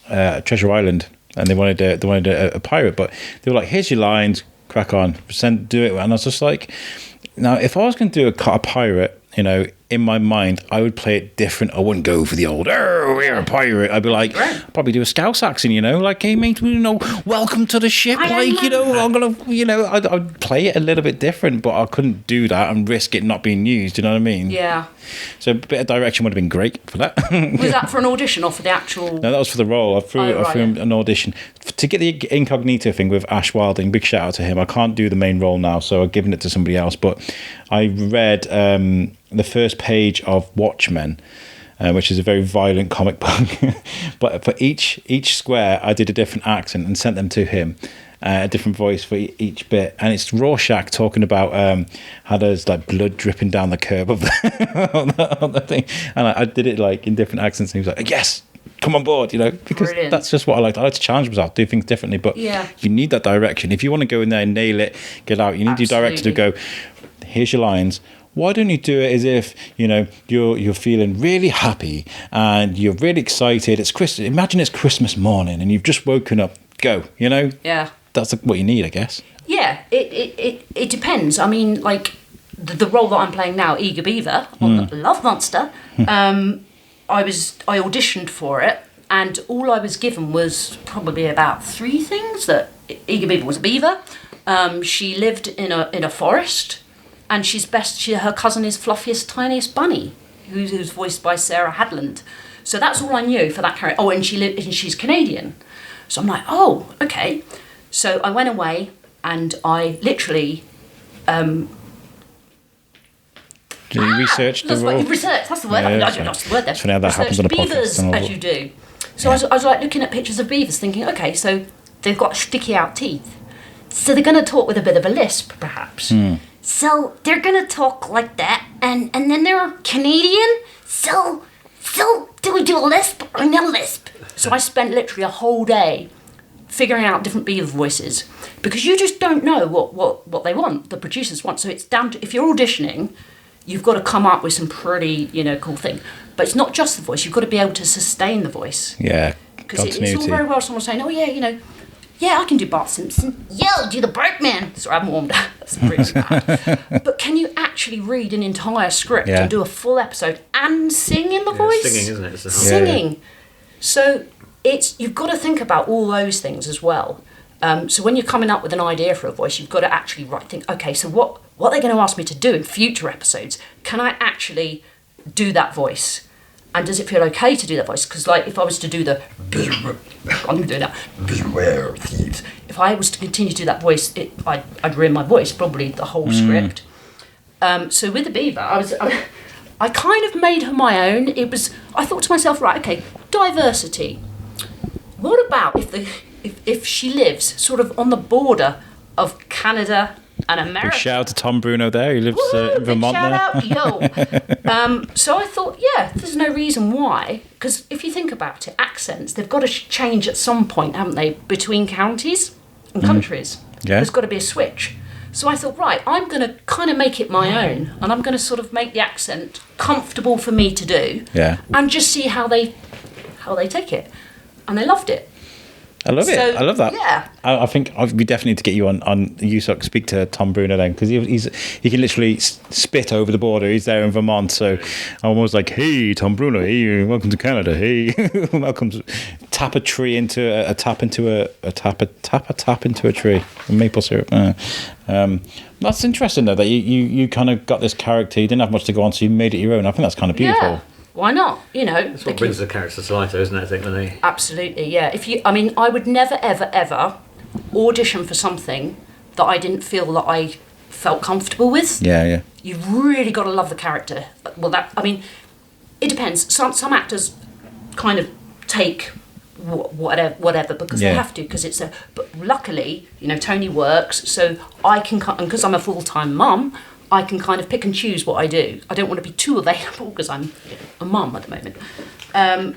Treasure Island, and they wanted a pirate, but they were like, "Here's your lines, crack on, do it. And I was just like, now if I was going to do a pirate, you know, in my mind, I would play it different. I wouldn't go for the old, oh, we're a pirate. I'd be like, probably do a Scouse accent, you know, like, hey, mate, you know, welcome to the ship. Like, you know, I'm going to, you know, I'd play it a little bit different, but I couldn't do that and risk it not being used. You know what I mean? Yeah. So a bit of direction would have been great for that. Was that for an audition or for the actual? No, that was for the role. I threw an audition to get the incognito thing with Ash Wilding. Big shout out to him. I can't do the main role now, so I've given it to somebody else. But I read the first page of Watchmen, which is a very violent comic book. But for each square, I did a different accent and sent them to him. A different voice for each bit, and it's Rorschach talking about how there's like blood dripping down the curb of on the thing, and I did it like in different accents, and he was like, yes, come on board, you know, because Brilliant. That's just what I like. I like to challenge myself, do things differently, but you need that direction. If you want to go in there and nail it, get out, you need your director to go, here's your lines. Why don't you do it as if, you know, you're feeling really happy and you're really excited? It's Christmas. Imagine it's Christmas morning and you've just woken up. Go, you know. Yeah. That's what you need, I guess. Yeah, it depends. I mean, like the role that I'm playing now, Eager Beaver on Love Monster. I auditioned for it, and all I was given was probably about 3 things. That Eager Beaver was a beaver. She lived in a forest, and her cousin is Fluffiest Tiniest Bunny, who's voiced by Sarah Hadland. So that's all I knew for that character. Oh, and she's Canadian. So I'm like, oh, okay. So I went away and I literally researched the role? Research, that's the word. I lost the word there. It's funny how that happens on a beavers, podcast. as you do. So I was like looking at pictures of beavers thinking, okay, so they've got sticky out teeth. So they're going to talk with a bit of a lisp, perhaps. So they're going to talk like that, and then they're Canadian, so do we do a lisp or no lisp? So I spent literally a whole day figuring out different beaver voices, because you just don't know what they want, the producers want. So it's down to, if you're auditioning, you've got to come up with some pretty, you know, cool thing. But it's not just the voice, you've got to be able to sustain the voice. Yeah, because it's all very well someone saying, oh yeah, you know, yeah, I can do Bart Simpson. Yo, do the Brakeman. Sorry, I haven't warmed up. That's pretty bad. But can you actually read an entire script and do a full episode and sing in the voice? Singing, isn't it? It's singing. Yeah. So you've got to think about all those things as well. So when you're coming up with an idea for a voice, you've got to actually think, okay, so what are they going to ask me to do in future episodes? Can I actually do that voice? And does it feel okay to do that voice? Because, like, if I was to do the... I'm doing that. Beware thieves. If I was to continue to do that voice, I'd ruin my voice, probably the whole script. So with the beaver, I kind of made her my own. I thought to myself, right, okay, diversity. What about if she lives sort of on the border of Canada and America? Big shout out to Tom Bruno there. He lives in Vermont now. So I thought, yeah, there's no reason why. Because if you think about it, accents, they've got to change at some point, haven't they, between counties and countries. Yeah. There's got to be a switch. So I thought, right, I'm going to kind of make it my own, and I'm going to sort of make the accent comfortable for me to do, and just see how they take it. And they loved it. I love it. I love that. Yeah. I think we definitely need to get you on you speak to Tom Bruno then, because he can literally spit over the border. He's there in Vermont, so I'm almost like, hey, Tom Bruno, hey, welcome to Canada, hey, welcome to tap a tree into a tap into a tree, maple syrup. That's interesting though, that you kind of got this character. You didn't have much to go on, so you made it your own. I think that's kind of beautiful. Yeah. Why not? You know, that's what brings the character to life, isn't it? I think, when they absolutely, yeah. I would never, ever audition for something that I didn't feel that I felt comfortable with. Yeah. You've really got to love the character. Well, it depends. Some actors kind of take whatever because they have to, because it's a. But luckily, you know, Tony works, so I can, and because I'm a full-time mum, I can kind of pick and choose what I do. I don't want to be too available because I'm a mum at the moment.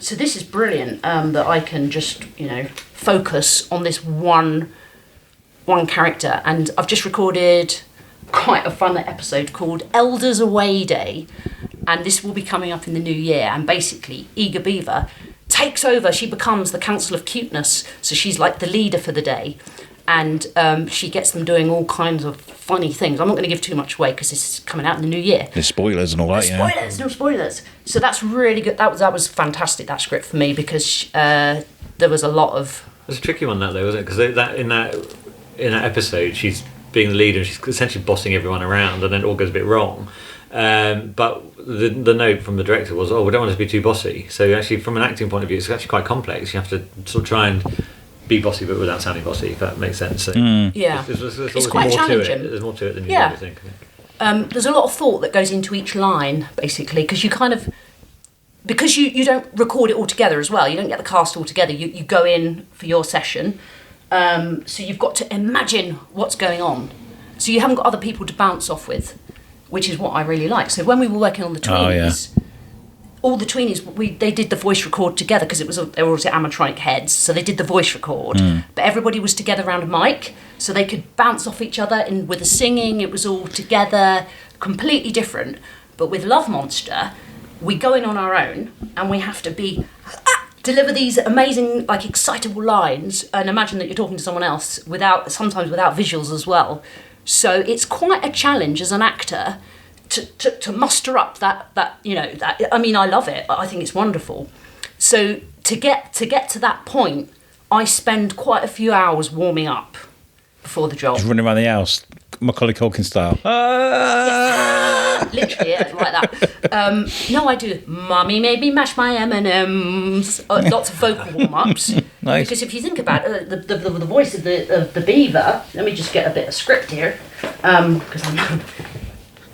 So this is brilliant that I can just, you know, focus on this one character. And I've just recorded quite a fun episode called Elders Away Day. And this will be coming up in the new year. And basically, Eager Beaver takes over. She becomes the Council of Cuteness. So she's like the leader for the day. and she gets them doing all kinds of funny things. I'm not going to give too much away because this is coming out in the new year. There's spoilers and all that, Spoilers, no spoilers. So that's really good. That was fantastic, that script for me, because there was a lot of... It was a tricky one, that though, wasn't it? Because in that episode, she's being the leader and she's essentially bossing everyone around, and then it all goes a bit wrong. But the note from the director was, we don't want it to be too bossy. So actually, from an acting point of view, it's actually quite complex. You have to sort of try and be bossy, but without sounding bossy, if that makes sense. So Yeah. it's quite more challenging. to it. There's more to it than you Yeah. really think. There's a lot of thought that goes into each line, basically, because you kind of... Because you don't record it all together as well. You don't get the cast all together. You go in for your session. So you've got to imagine what's going on. So you haven't got other people to bounce off with, which is what I really like. So when we were working on the tweenies, all the tweenies, they did the voice record together because they were also animatronic heads, so they did the voice record. But everybody was together around a mic, so they could bounce off each other. And with the singing, it was all together, completely different. But with Love Monster, we go in on our own, and we have to deliver these amazing, like, excitable lines, and imagine that you're talking to someone else sometimes without visuals as well. So it's quite a challenge as an actor to muster up that I mean, I love it. I think it's wonderful. So to get to that point, I spend quite a few hours warming up before the job. Just running around the house, Macaulay Culkin style. Literally, yeah, like that. No, I do. Mummy made me mash my M&Ms. Lots of vocal warm-ups. Nice. Because if you think about it, the voice of the beaver. Let me just get a bit of script here, because I'm.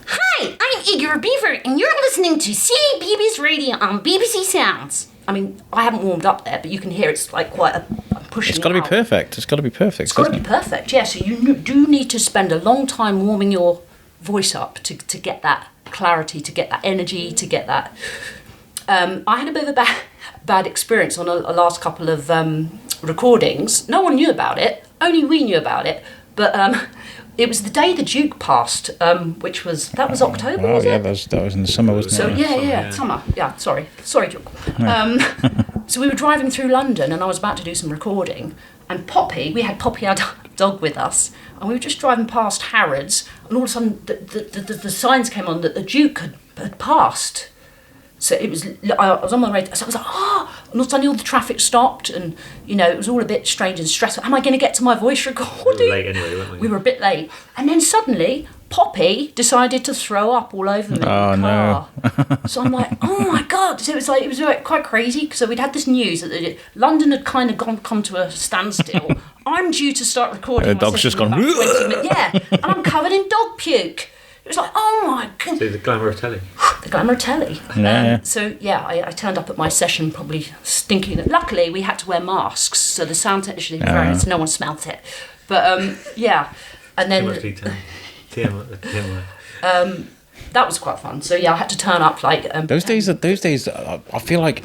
Hi, I'm Igor Beaver, and you're listening to CBeebies Radio on BBC Sounds. I mean, I haven't warmed up there, but you can hear it's like quite a pushing. It's got to be perfect. It's got to be perfect. It's got to be perfect. Yeah. So you do need to spend a long time warming your voice up to get that clarity, to get that energy, to get that. I had a bit of a bad experience on a last couple of recordings. No one knew about it. Only we knew about it. But it was the day the Duke passed, which was October. Was it? that was in the summer, wasn't So it? summer. Yeah, sorry, Duke. So we were driving through London, and I was about to do some recording, and we had Poppy, our dog, with us, and we were just driving past Harrods, and all of a sudden the signs came on that the Duke had passed. So I was on my radio, so I was like, and suddenly all the traffic stopped, and, it was all a bit strange and stressful. Am I going to get to my voice recording? We were late anyway, weren't we? We were a bit late. And then suddenly, Poppy decided to throw up all over me in the car. No. So I'm like, oh my God. So it was quite crazy. So we'd had this news that London had kind of come to a standstill. I'm due to start recording. The dog's just gone, yeah, and I'm covered in dog puke. It was like, oh my God. So the glamour of telly. The glamour of telly. Yeah. So yeah, I turned up at my session probably stinking. Luckily, we had to wear masks, so the sound technician so no one smelt it. But yeah, and then Too much detail. TMI. that was quite fun. So yeah, I had to turn up like Those days, I feel like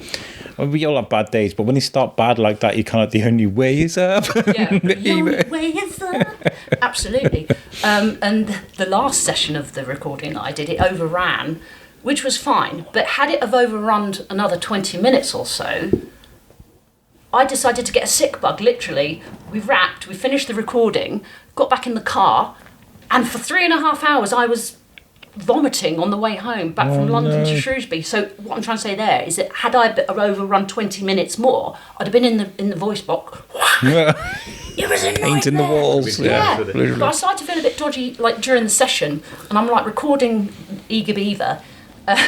we all have bad days, but when they start bad like that, you kind of the only way is up. Yeah, the only way is up. Absolutely. And the last session of the recording that I did, it overran, which was fine. But had it have overrun another 20 minutes or so, I decided to get a sick bug, literally. We wrapped, we finished the recording, got back in the car, and for 3.5 hours I was vomiting on the way home back from London to Shrewsbury. So what I'm trying to say there is that had I overrun 20 minutes more, I'd have been in the voice box. It was a nightmare. Painting the walls. Yeah, Yeah. but I started to feel a bit dodgy like during the session, and I'm like recording Eager Beaver. And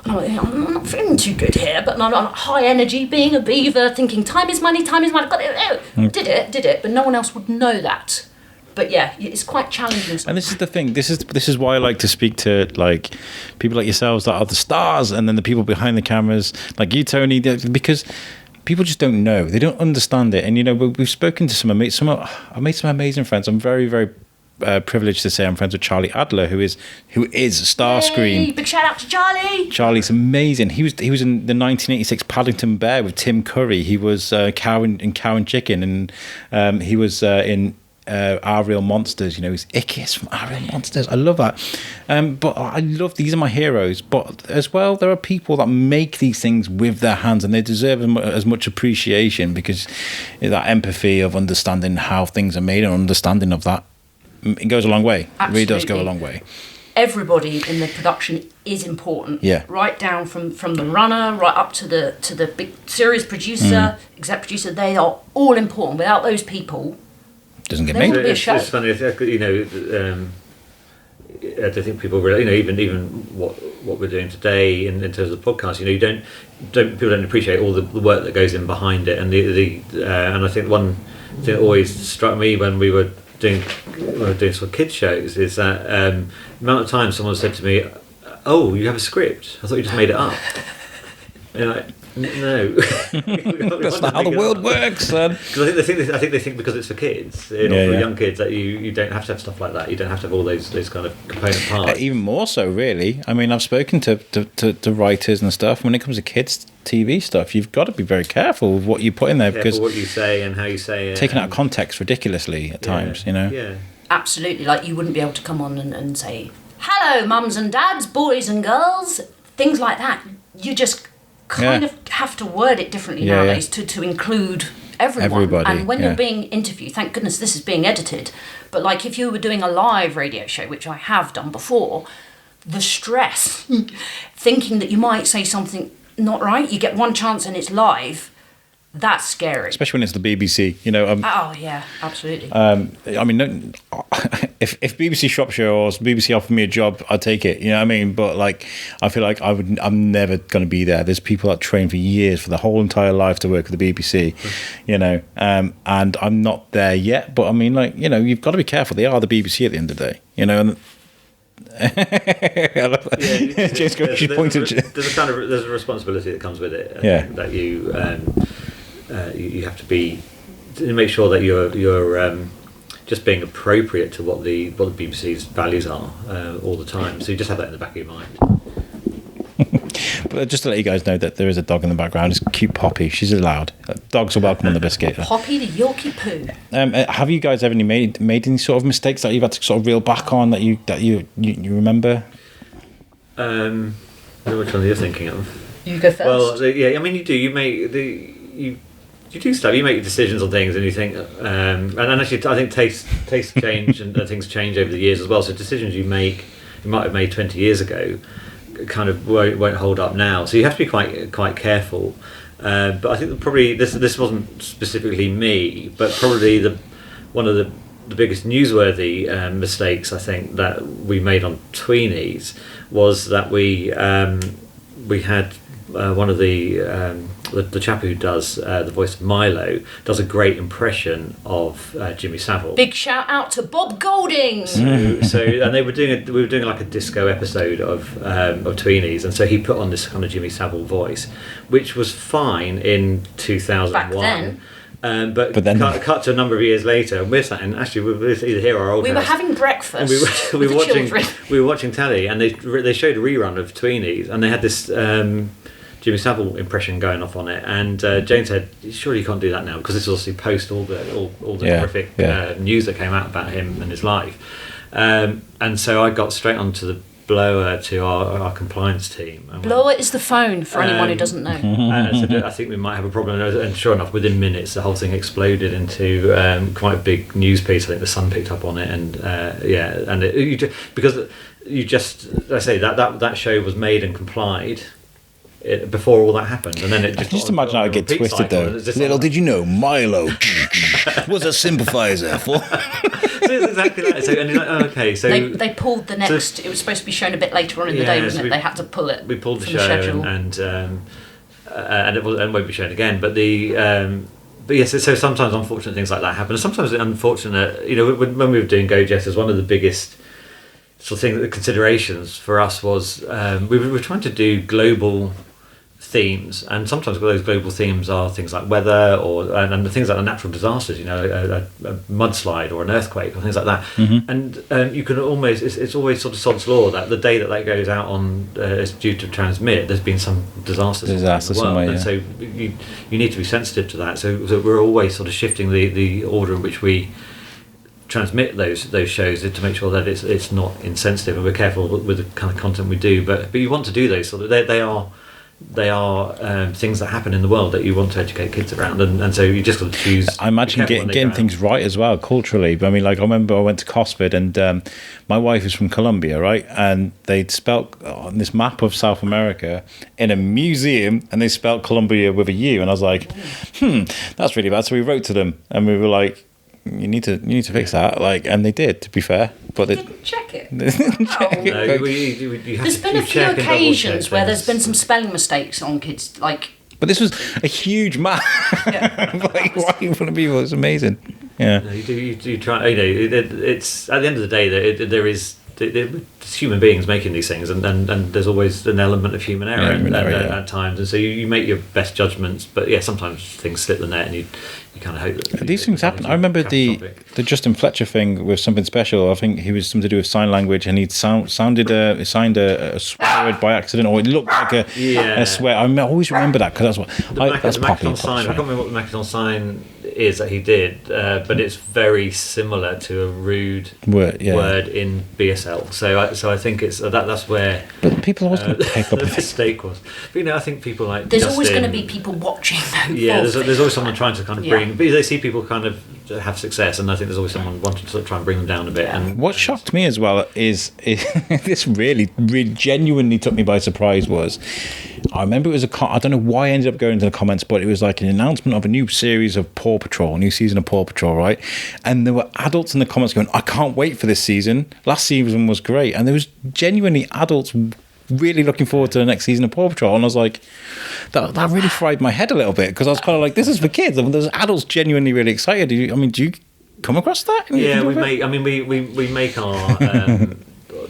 I'm like, I'm not feeling too good here, but I'm like, high energy, being a beaver, thinking time is money, I've got it. Did it, but no one else would know that. But yeah, it's quite challenging. And this is the thing. This is why I like to speak to like people like yourselves that are the stars, and then the people behind the cameras, like you, Tony, because people just don't know. They don't understand it. And we've spoken to I made some amazing friends. I'm very, very privileged to say I'm friends with Charlie Adler, who is Starscream. Yay, big shout out to Charlie. Charlie's amazing. He was in the 1986 Paddington Bear with Tim Curry. He was Cow and Chicken, and he was in Our Real Monsters. You know, he's Ickis from Our Real Monsters. I love that. But I love, these are my heroes. But as well, there are people that make these things with their hands, and they deserve as much appreciation, because that empathy of understanding how things are made and understanding of that, it goes a long way. Absolutely. It really does go a long way. Everybody in the production is important. Yeah. Right down from the runner, right up to the big series producer, exec producer. They are all important. Without those people, Doesn't get They made. wouldn't be a show. It's funny, you know. I don't think people really, you know, even what we're doing today in terms of podcasts. You know, people don't appreciate all the work that goes in behind it, and and I think one thing that always struck me when we were doing sort of kids shows is that the amount of times someone said to me, "Oh, you have a script? I thought you just made it up." And like, no, That's not how the world works, son. Because I think they think because it's for kids, for young kids, that you don't have to have stuff like that. You don't have to have all those kind of component parts. Even more so, really. I mean, I've spoken to writers and stuff. When it comes to kids' TV stuff, you've got to be very careful with what you put in there, because what you say and how you say it, taken out of context ridiculously at times, you know. Yeah. absolutely, like you wouldn't be able to come on and say, "Hello, mums and dads, boys and girls," things like that. You just kind of have to word it differently nowadays to include everyone. Everybody, and when you're being interviewed, thank goodness this is being edited, but like if you were doing a live radio show, which I have done before, the stress, thinking that you might say something not right, you get one chance and it's live, that's scary. Especially when it's the BBC, you know. Oh yeah, absolutely. I mean, if BBC Shropshire or BBC offered me a job, I'd take it. You know what I mean? But like, I feel like I'm never going to be there. There's people that train for years, for their whole entire life, to work with the BBC. You know, and I'm not there yet. But I mean, like, you know, you've got to be careful. They are the BBC at the end of the day. You know. And James Goshi pointed. There's a responsibility that comes with it. That you have to be to make sure that you're just being appropriate to what the BBC's values are all the time. So you just have that in the back of your mind. But just to let you guys know that there is a dog in the background. It's cute Poppy. She's allowed. Dogs are welcome on the biscuit. Poppy the Yorkie poo. Have you guys ever made any sort of mistakes that you've had to sort of reel back on that you remember? I don't know which one you're thinking of. You go first. Well, I mean, you do. You make you do stuff. You make decisions on things, and you think, and actually, I think taste change and things change over the years as well. So decisions you might have made 20 years ago, kind of won't hold up now. So you have to be quite careful. But I think that probably this wasn't specifically me, but probably one of the biggest newsworthy mistakes I think that we made on Tweenies was that we had one of the chap who does the voice of Milo does a great impression of Jimmy Savile. Big shout out to Bob Golding. So and we were doing like a disco episode of Tweenies, and so he put on this kind of Jimmy Savile voice, which was fine in 2001. Back then. But then cut to a number of years later, and we're sat and actually we were either here or old. We were having breakfast. And we were watching telly, and they showed a rerun of Tweenies, and they had this Jimmy Savile impression going off on it, and Jane said, "Surely you can't do that now, because this is obviously post all the horrific news that came out about him and his life." And so I got straight onto the blower to our compliance team. Blower is the phone for anyone who doesn't know. And said, I think we might have a problem, and sure enough, within minutes the whole thing exploded into quite a big news piece. I think the Sun picked up on it, and because you just, I say that show was made and complied before all that happened, and then it just imagine how it gets twisted though. Little did you know, Milo was a sympathiser for. So it's exactly that. So, and you're like, okay, so they pulled the next. It was supposed to be shown a bit later on in the day, wasn't it? They had to pull it. We pulled the from show, schedule. and it won't be shown again. But but yes, so sometimes unfortunate things like that happen. And sometimes unfortunate, you know, when we were doing Go Jesters, one of the biggest sort of thing, the considerations for us was we were trying to do global themes, and sometimes those global themes are things like weather and things like natural disasters, you know, a mudslide or an earthquake or things like that. And you can almost, it's always sort of sod's law that the day that goes out on is due to transmit, there's been some disaster in the world, somewhere, and so you need to be sensitive to that. So we're always sort of shifting the order in which we transmit those shows to make sure that it's not insensitive, and we're careful with the kind of content we do. But you want to do those sort of they are things that happen in the world that you want to educate kids around, and so you just got to choose. I imagine getting things right as well culturally. I mean, like I remember I went to Cosford, and my wife is from Colombia, right? And they'd spelt on this map of South America in a museum, and they spelt Colombia with a U, and I was like, that's really bad. So we wrote to them, and we were like, you need to fix that, like, and they did, to be fair, but they didn't check it. No, there's been a few occasions where there's been some spelling mistakes on kids, like. But this was a huge map. Yeah. Like, why you want to be? It's amazing. Yeah. No, you try. It's at the end of the day that there's human beings making these things, and there's always an element of human error, at times, and so you make your best judgments. But yeah, sometimes things slip the net, and you kind of hope that these things happen. I remember the Justin Fletcher thing with something special. I think he was something to do with sign language, and he'd signed a swear word by accident, or it looked like a swear. I always remember that because that's what that's popular. I can't remember what the Macathon sign is that he did, but it's very similar to a rude word in BSL. So I think it's that's where. But people always going to pick up the mistake was. But I think people like there's Justin, always going to be people watching though. Yeah, there's always someone trying to kind of bring. But they see people kind of have success, and I think there's always someone wanting to sort of try and bring them down a bit. And what shocked me as well is this really genuinely took me by surprise. Was I remember it was I don't know why I ended up going into the comments, but it was like an announcement of a new series of Paw Patrol, a new season of Paw Patrol, right? And there were adults in the comments going, I can't wait for this season. Last season was great. And there was genuinely adults really looking forward to the next season of Paw Patrol. And I was like, that really fried my head a little bit, because I was kind of like, this is for kids. I mean, there's adults genuinely really excited. Do you come across that? Yeah, we make our...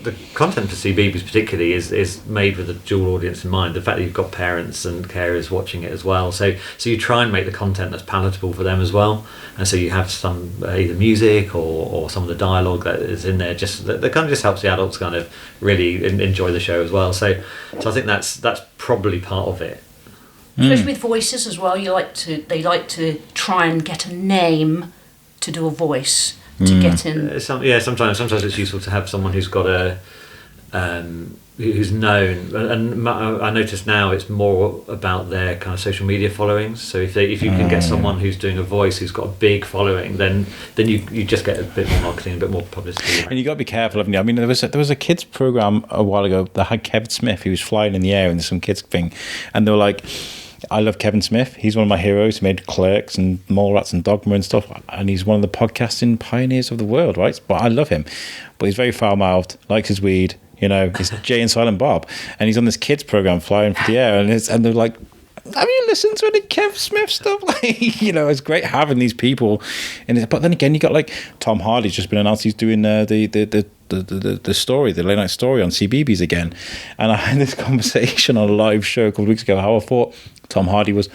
the content for CBeebies particularly is made with a dual audience in mind. The fact that you've got parents and carers watching it as well, so you try and make the content that's palatable for them as well, and so you have some either music or some of the dialogue that is in there, just that kind of just helps the adults kind of really enjoy the show as well. So I think that's probably part of it. Especially with voices as well, they like to try and get a name to do a voice. To get in, sometimes it's useful to have someone who's got who's known, and I notice now it's more about their kind of social media followings. So if you can get someone who's doing a voice who's got a big following, then you just get a bit more marketing, a bit more publicity. And you got to be careful, haven't you? I mean, there was a kids program a while ago that had Kevin Smith. He was flying in the air in some kids thing, and they were like, I love Kevin Smith. He's one of my heroes. He made Clerks and Mallrats and Dogma and stuff. And he's one of the podcasting pioneers of the world, right? But I love him. But he's very foul-mouthed, likes his weed. He's Jay and Silent Bob. And he's on this kids program flying through the air. And they're like, have you listened to any Kev Smith stuff? It's great having these people. But then again, you got like Tom Hardy's just been announced he's doing the story, the late night story on CBeebies again. And I had this conversation on a live show a couple of weeks ago how I thought Tom Hardy was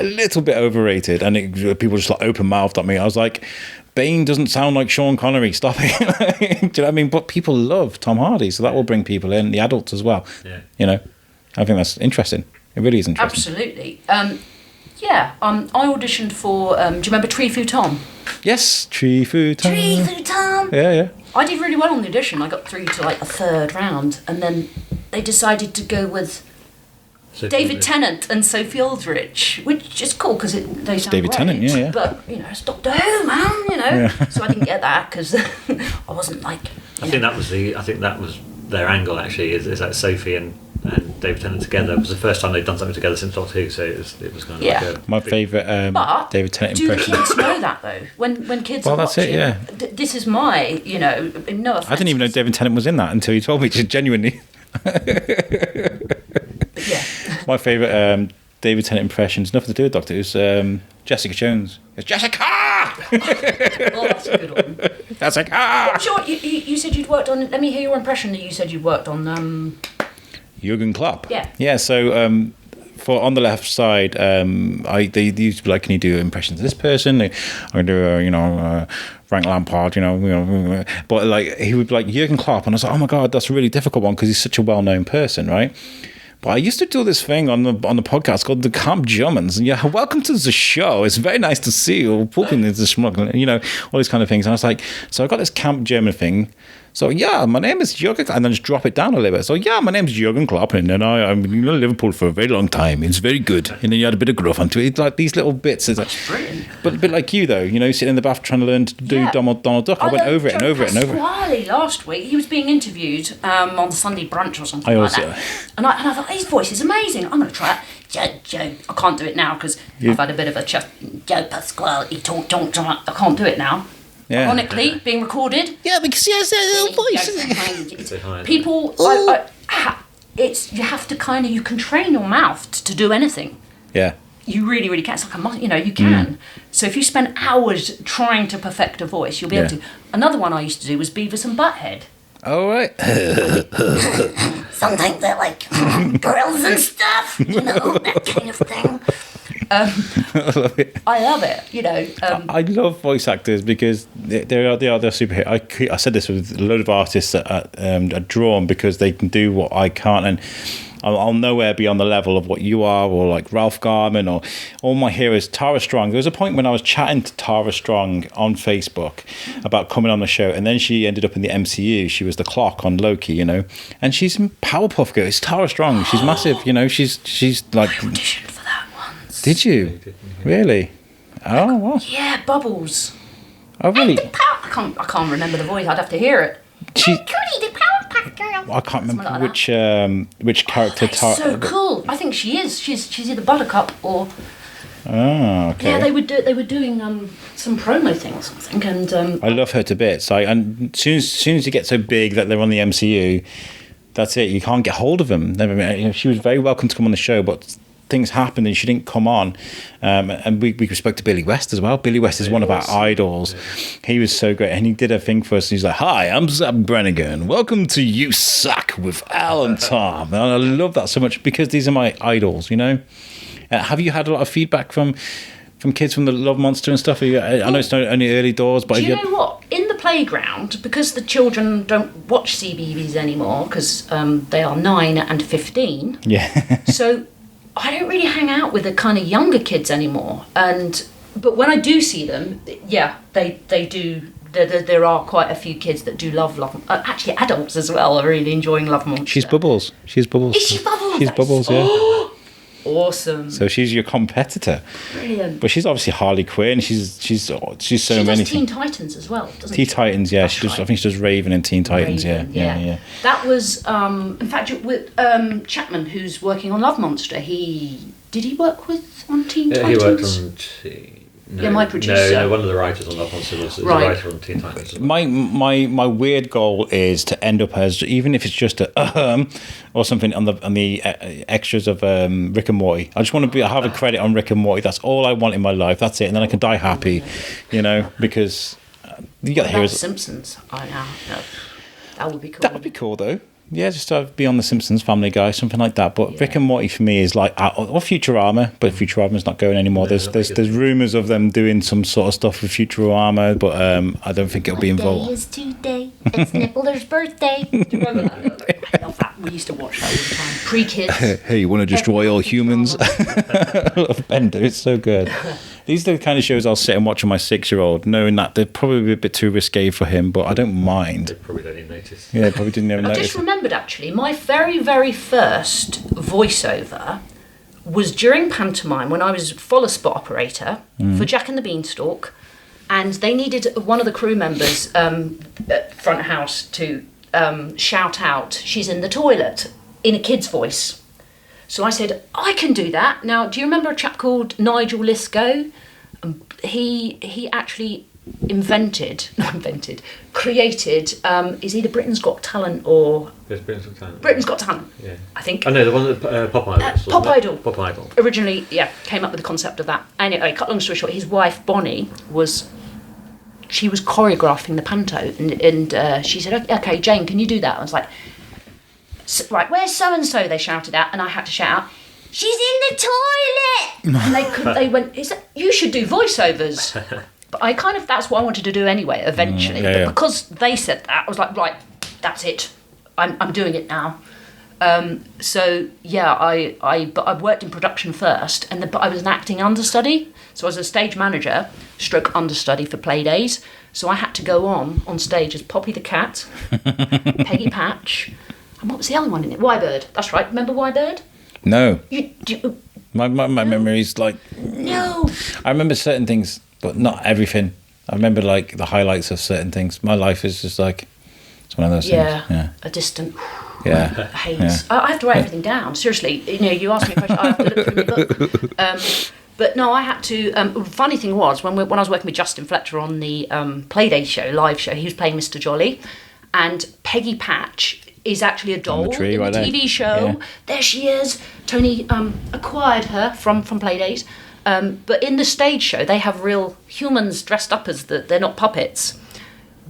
a little bit overrated, and people just like open mouthed at me. I was like, Bane doesn't sound like Sean Connery, stop it. Do you know what I mean? But people love Tom Hardy, so that will bring people in, the adults as well. I think that's interesting. It really is interesting. Absolutely. I auditioned for do you remember Tree Fu Tom? Yes, Tree Fu Tom. Tree Fu Tom. Yeah. I did really well on the audition. I got through to like the third round, and then they decided to go with David Tennant and Sophie Aldrich, which is cool because they sound David great. Tennant, yeah. But it's Doctor Who, man. Yeah. So I didn't get that because I wasn't like. I think that was their angle actually. Is that Sophie and David Tennant together. It was the first time they'd done something together since Doctor Who, so it was kind of like my favourite David Tennant impression. Do kids know that though? When kids are watching, it, yeah. This is my, no offence. I didn't even know David Tennant was in that until you told me, just genuinely. But yeah. My favourite David Tennant impression is nothing to do with Doctor Who. It's Jessica Jones. It's Jessica! Oh, that's a good one. Jessica! What's you said you'd worked on... Let me hear your impression that you said you'd worked on... Jurgen Klopp. Yeah. Yeah, so for On the Left Side, they used to be like, can you do impressions of this person? I do, Frank Lampard, but like he would be like Jurgen Klopp, and I was like, oh my god, that's a really difficult one because he's such a well-known person, right? But I used to do this thing on the podcast called the Camp Germans, and welcome to the show. It's very nice to see you. Pooping is the schmuck, all these kind of things. And I was like, so I got this Camp German thing. So my name is Jürgen, and then just drop it down a little bit. So my name is Jürgen Klopp, and then I'm in Liverpool for a very long time. It's very good, and then you had a bit of gruff onto it. It's like these little bits. It's like, brilliant. But a bit like you though, sitting in the bath trying to learn to do Donald Duck. I went over it and over it and over it. Pasquale last week, he was being interviewed on the Sunday brunch or something like that. And I thought, his voice is amazing. I'm going to try it. Joe, I can't do it now because I've had a bit of a chest. Joe Pasquale, he talk. I can't do it now. Yeah. Ironically, being recorded. Yeah, because he has a little voice. People, you have to you can train your mouth to do anything. Yeah. You really, really can. It's like you can. So if you spend hours trying to perfect a voice, you'll be able to. Another one I used to do was Beavis and Butthead. All right. Sometimes they're like girls and stuff, that kind of thing. I love it. I love it, I love voice actors because they're super hit. I said this with a load of artists that are drawn because they can do what I can't, and I'll nowhere be on the level of what you are, or like Ralph Garman, or all my heroes. Tara Strong. There was a point when I was chatting to Tara Strong on Facebook about coming on the show, and then she ended up in the MCU. She was the Clock on Loki, and she's in Powerpuff Girls. It's Tara Strong. She's massive, She's like. I auditioned for that once. Did you? Really? Oh, what? Yeah, Bubbles. Oh, really? I can't remember the voice. I'd have to hear it. She. Cootie, the Powerpuff Girl. I can't remember like which character. That's so cool. I think she is. She's either Buttercup or. Oh, okay. Yeah, they were doing some promo thing or something, and I love her to bits. And soon as you get so big that they're on the MCU, that's it. You can't get hold of them. She was very welcome to come on the show, but things happened and she didn't come on. And we spoke to Billy West as well. Billy West is one of our idols. Yeah. He was so great, and he did a thing for us. He's like, "Hi, I'm Zach Brannigan. Welcome to You Suck with Al and Tom." And I love that so much because these are my idols. Have you had a lot of feedback from kids from the Love Monster and stuff? I know it's only early doors, but do you know what? In the playground, because the children don't watch CBeebies anymore because they are 9 and 15. Yeah. So I don't really hang out with the kind of younger kids anymore. But when I do see them, yeah, they do. There are quite a few kids that do love. Actually, adults as well are really enjoying Love Monster. She's Bubbles. Is she Bubbles? She's Bubbles, yeah. Awesome. So she's your competitor. Brilliant. But she's obviously Harley Quinn. She's so many. She does Teen Titans as well, doesn't she? Teen Titans, yeah. I think she does Raven in Teen Titans, yeah. That was, in fact, with Chapman, who's working on Love Monster. Did he work on Teen Titans? He worked on my producer. No, one of the writers on Love Monster was a writer on Teen Titans. My weird goal is to end up as, even if it's just a or something on the extras of Rick and Morty. I just want to have a credit on Rick and Morty. That's all I want in my life. That's it, and then I can die happy, because you get the heroes. Simpsons. I know. No, that would be cool. That would be cool though. Yeah, just to be on The Simpsons, Family Guy, something like that. But Rick and Morty for me is like, or Futurama, but Futurama's not going anymore. There's rumours of them doing some sort of stuff with Futurama, but I don't think it'll be involved. Today is today. It's Nippler's birthday. Do you remember that? I love that. We used to watch that all the time. Pre-kids. Hey, you want to destroy all humans? I love Bender. It's so good. These are the kind of shows I'll sit and watch with my 6-year-old, knowing that they're probably a bit too risque for him, but I don't mind. They probably don't even notice. Yeah, probably didn't even notice. I just remembered, actually, my very, very first voiceover was during pantomime when I was follow spot operator for Jack and the Beanstalk, and they needed one of the crew members at front of house to shout out, "She's in the toilet," in a kid's voice. So I said, I can do that. Now, do you remember a chap called Nigel Lisco? He actually created, is either Britain's Got Talent or... Yes, Britain's Got Talent. Britain's Got Talent, yeah. I think. I know, the one that Pop Idol. Pop Idol. Originally, came up with the concept of that. Anyway, cut long story short, his wife, Bonnie, she was choreographing the panto, and she said, okay, Jane, can you do that? I was like... Right, where's so-and-so? They shouted out, and I had to shout out, "She's in the toilet!" And they went, you should do voiceovers. But that's what I wanted to do anyway, eventually. But because they said that, I was like, right, that's it. I'm doing it now. So yeah, but I've worked in production first, but I was an acting understudy. So I was a stage manager, stroke understudy for play days. So I had to go on stage as Poppy the cat, Peggy Patch, and what was the other one in it? Y-Bird. That's right. Remember Y-Bird? No. You My memory's like... no. I remember certain things, but not everything. I remember like the highlights of certain things. My life is just like... It's one of those things. Yeah. A distant... Yeah. haze. Yeah. I have to write everything down. Seriously, you ask me a question, I have to look through the book. But no, I had to. Funny thing was when I was working with Justin Fletcher on the Playday show, live show, he was playing Mr. Jolly, and Peggy Patch is actually a doll in the TV show. Yeah. There she is. Tony acquired her from Playdays. But in the stage show, they have real humans dressed up as they're not puppets.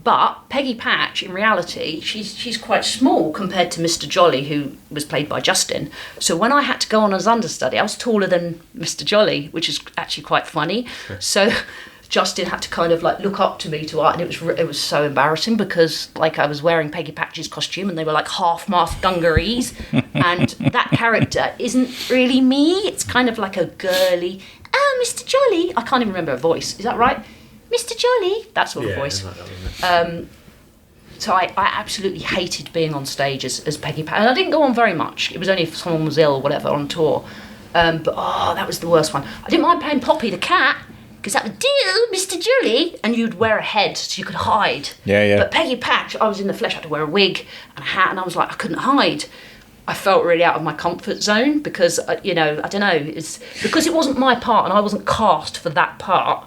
But Peggy Patch, in reality, she's quite small compared to Mr. Jolly, who was played by Justin. So when I had to go on as understudy, I was taller than Mr. Jolly, which is actually quite funny. So Justin had to kind of like look up to me to art, and it was so embarrassing because like I was wearing Peggy Patch's costume, and they were like half-mast dungarees, and that character isn't really me. It's kind of like a girly, oh, Mr. Jolly. I can't even remember her voice. Is that right? Mr. Jolly, that sort of voice. So I absolutely hated being on stage as Peggy Patch. And I didn't go on very much. It was only if someone was ill or whatever on tour. But that was the worst one. I didn't mind playing Poppy the cat, because that would do, Mr. Jolly. And you'd wear a head so you could hide. Yeah. But Peggy Patch, I was in the flesh. I had to wear a wig and a hat, and I was like, I couldn't hide. I felt really out of my comfort zone because, I don't know, it's because it wasn't my part and I wasn't cast for that part.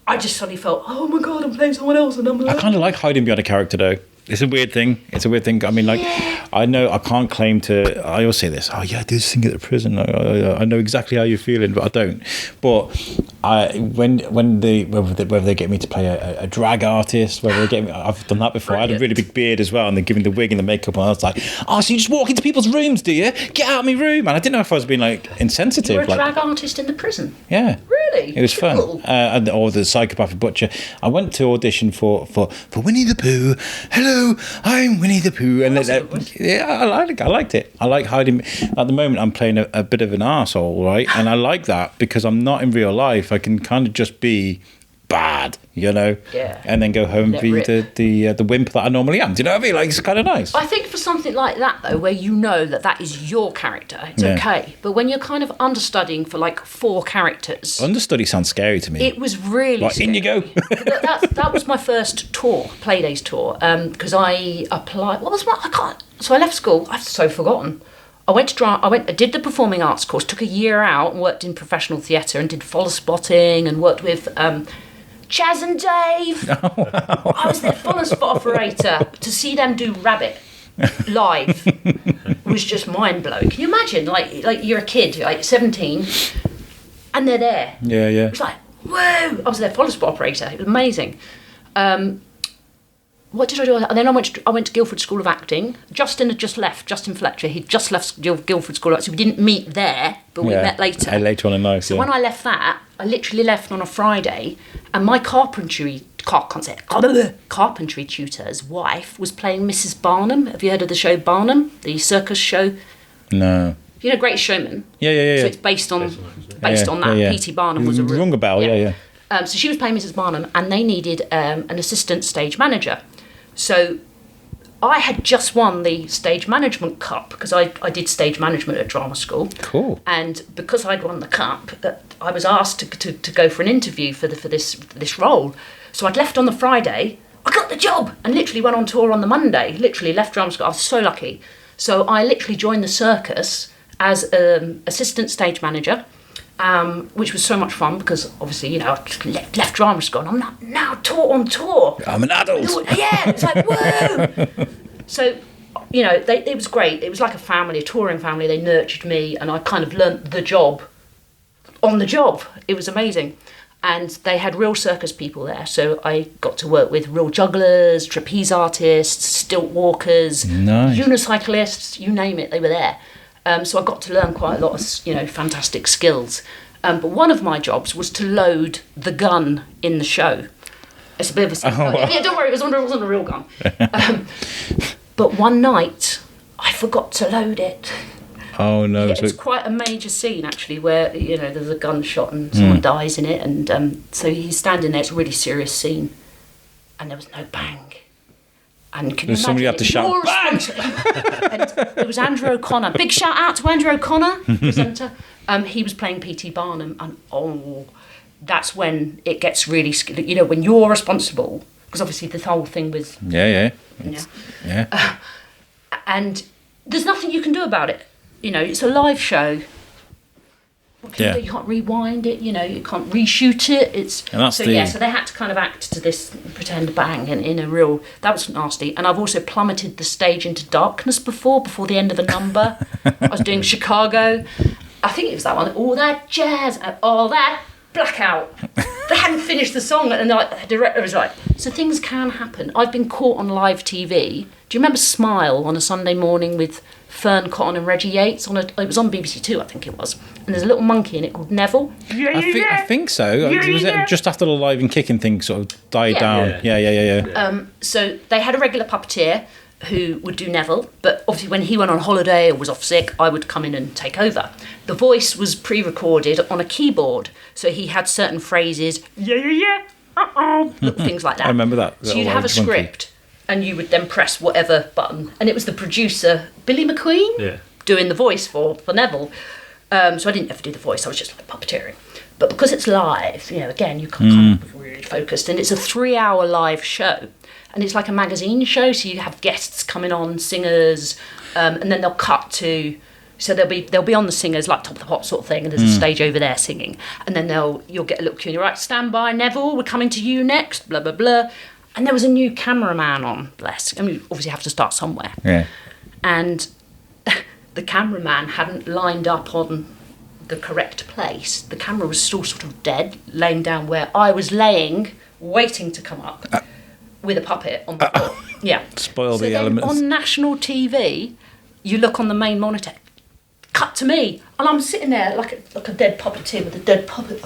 I just suddenly felt, oh my God, I'm playing someone else, and I'm like... I kind of like hiding behind a character, though. It's a weird thing. I mean, like, yeah. I know I can't claim to... I always say this, oh, yeah, I do sing at the prison. I know exactly how you're feeling, but I don't. But whether they get me to play a drag artist, whether they get me... I've done that before. Brilliant. I had a really big beard as well, and they give me the wig and the makeup, and I was like, oh, so you just walk into people's rooms, do you? Get out of my room. And I didn't know if I was being, like, insensitive. You were a drag artist in the prison? Yeah. Really? It was fun. Or the psychopathic butcher. I went to audition for Winnie the Pooh. Hello, I'm Winnie the Pooh. And I liked it. I like hiding. At the moment, I'm playing a bit of an arsehole, right? And I like that because I'm not in real life. I can kind of just be bad, Yeah. And then go home and be the wimp that I normally am. Do you know what I mean? Like, it's kind of nice. I think for something like that, though, where that is your character, it's okay. But when you're kind of understudying for like 4 characters... Understudy sounds scary to me. It was really scary. In you go. that was my first tour, Playdays tour, because I applied... So I left school. I've so forgotten. I did the performing arts course, took a year out and worked in professional theatre and did follow spotting and worked with... Chaz and Dave. Oh, wow. I was their follow spot operator. To see them do Rabbit live was just mind blowing. Can you imagine? Like you're a kid, like 17, and they're there. Yeah. It was like, whoa! I was their follow spot operator. It was amazing. What did I do? And then I went to Guildford School of Acting. Justin had just left. Justin Fletcher. He'd just left Guildford School of Acting. So we didn't meet there, but we met later. Later on in life. So when I left that, I literally left on a Friday, and my carpentry tutor's wife was playing Mrs. Barnum. Have you heard of the show Barnum, the circus show? No. You know, Great Showman. Yeah. So it's based on that. Yeah. P.T. Barnum was a real... Rung a bell. Yeah. So she was playing Mrs. Barnum, and they needed an assistant stage manager. So I had just won the stage management cup because I did stage management at drama school. Cool. And because I'd won the cup, I was asked to go for an interview for this role. So I'd left on the Friday. I got the job and literally went on tour on the Monday. Literally left drama school. I was so lucky. So I literally joined the circus as assistant stage manager. Which was so much fun because obviously, I left drama school and I'm now on tour. I'm an adult. Yeah, it's like, whoa! So, it was great. It was like a touring family. They nurtured me and I kind of learnt the job on the job. It was amazing. And they had real circus people there. So I got to work with real jugglers, trapeze artists, stilt walkers, unicyclists, you name it, they were there. So I got to learn quite a lot of, fantastic skills. But one of my jobs was to load the gun in the show. It's a bit of a... Yeah, don't worry, it wasn't a real gun. But one night, I forgot to load it. Oh no! Yeah, So it's quite a major scene actually, where there's a gunshot and someone dies in it, and so he's standing there. It's a really serious scene, and there was no bang. And can you Does somebody imagine have to it? shout, And it was Andrew O'Connor. Big shout out to Andrew O'Connor, presenter. He was playing P.T. Barnum, and that's when it gets really scary. When you're responsible, because obviously the whole thing was yeah. And there's nothing you can do about it. It's a live show. What can you do? You can't rewind it. You can't reshoot it. So they had to kind of act to this pretend bang, and that was nasty. And I've also plummeted the stage into darkness before the end of a number. I was doing Chicago. I think it was that one. All that jazz, all that blackout. They hadn't finished the song, and the director was like, so things can happen. I've been caught on live TV. Do you remember Smile on a Sunday morning with Fern Cotton and Reggie Yates? It was on BBC Two, I think it was. And there's a little monkey in it called Neville. I think so. Was it just after the live and kicking thing sort of died down? Yeah. So they had a regular puppeteer who would do Neville, but obviously when he went on holiday or was off sick, I would come in and take over. The voice was pre-recorded on a keyboard, so he had certain phrases, little things like that. I remember that. So you'd have a script, and you would then press whatever button, and it was the producer, Billy McQueen, doing the voice for Neville. So I didn't ever do the voice, I was just like puppeteering. But because it's live, again, you can't be really focused, and it's a 3-hour live show. And it's like a magazine show, so you have guests coming on, singers, and then they'll cut to, so they'll be on the singers, like Top of the Pops sort of thing, and there's a stage over there singing, and then you'll get a little cue, and you're right, stand by, Neville, we're coming to you next, blah, blah, blah. And there was a new cameraman on, bless. I mean, you obviously have to start somewhere. Yeah. And the cameraman hadn't lined up on the correct place. The camera was still sort of dead, laying down where I was laying, waiting to come up. With a puppet on the floor. Yeah. Spoil the elements. On national TV, you look on the main monitor, cut to me, and I'm sitting there like a dead puppeteer with a dead puppet.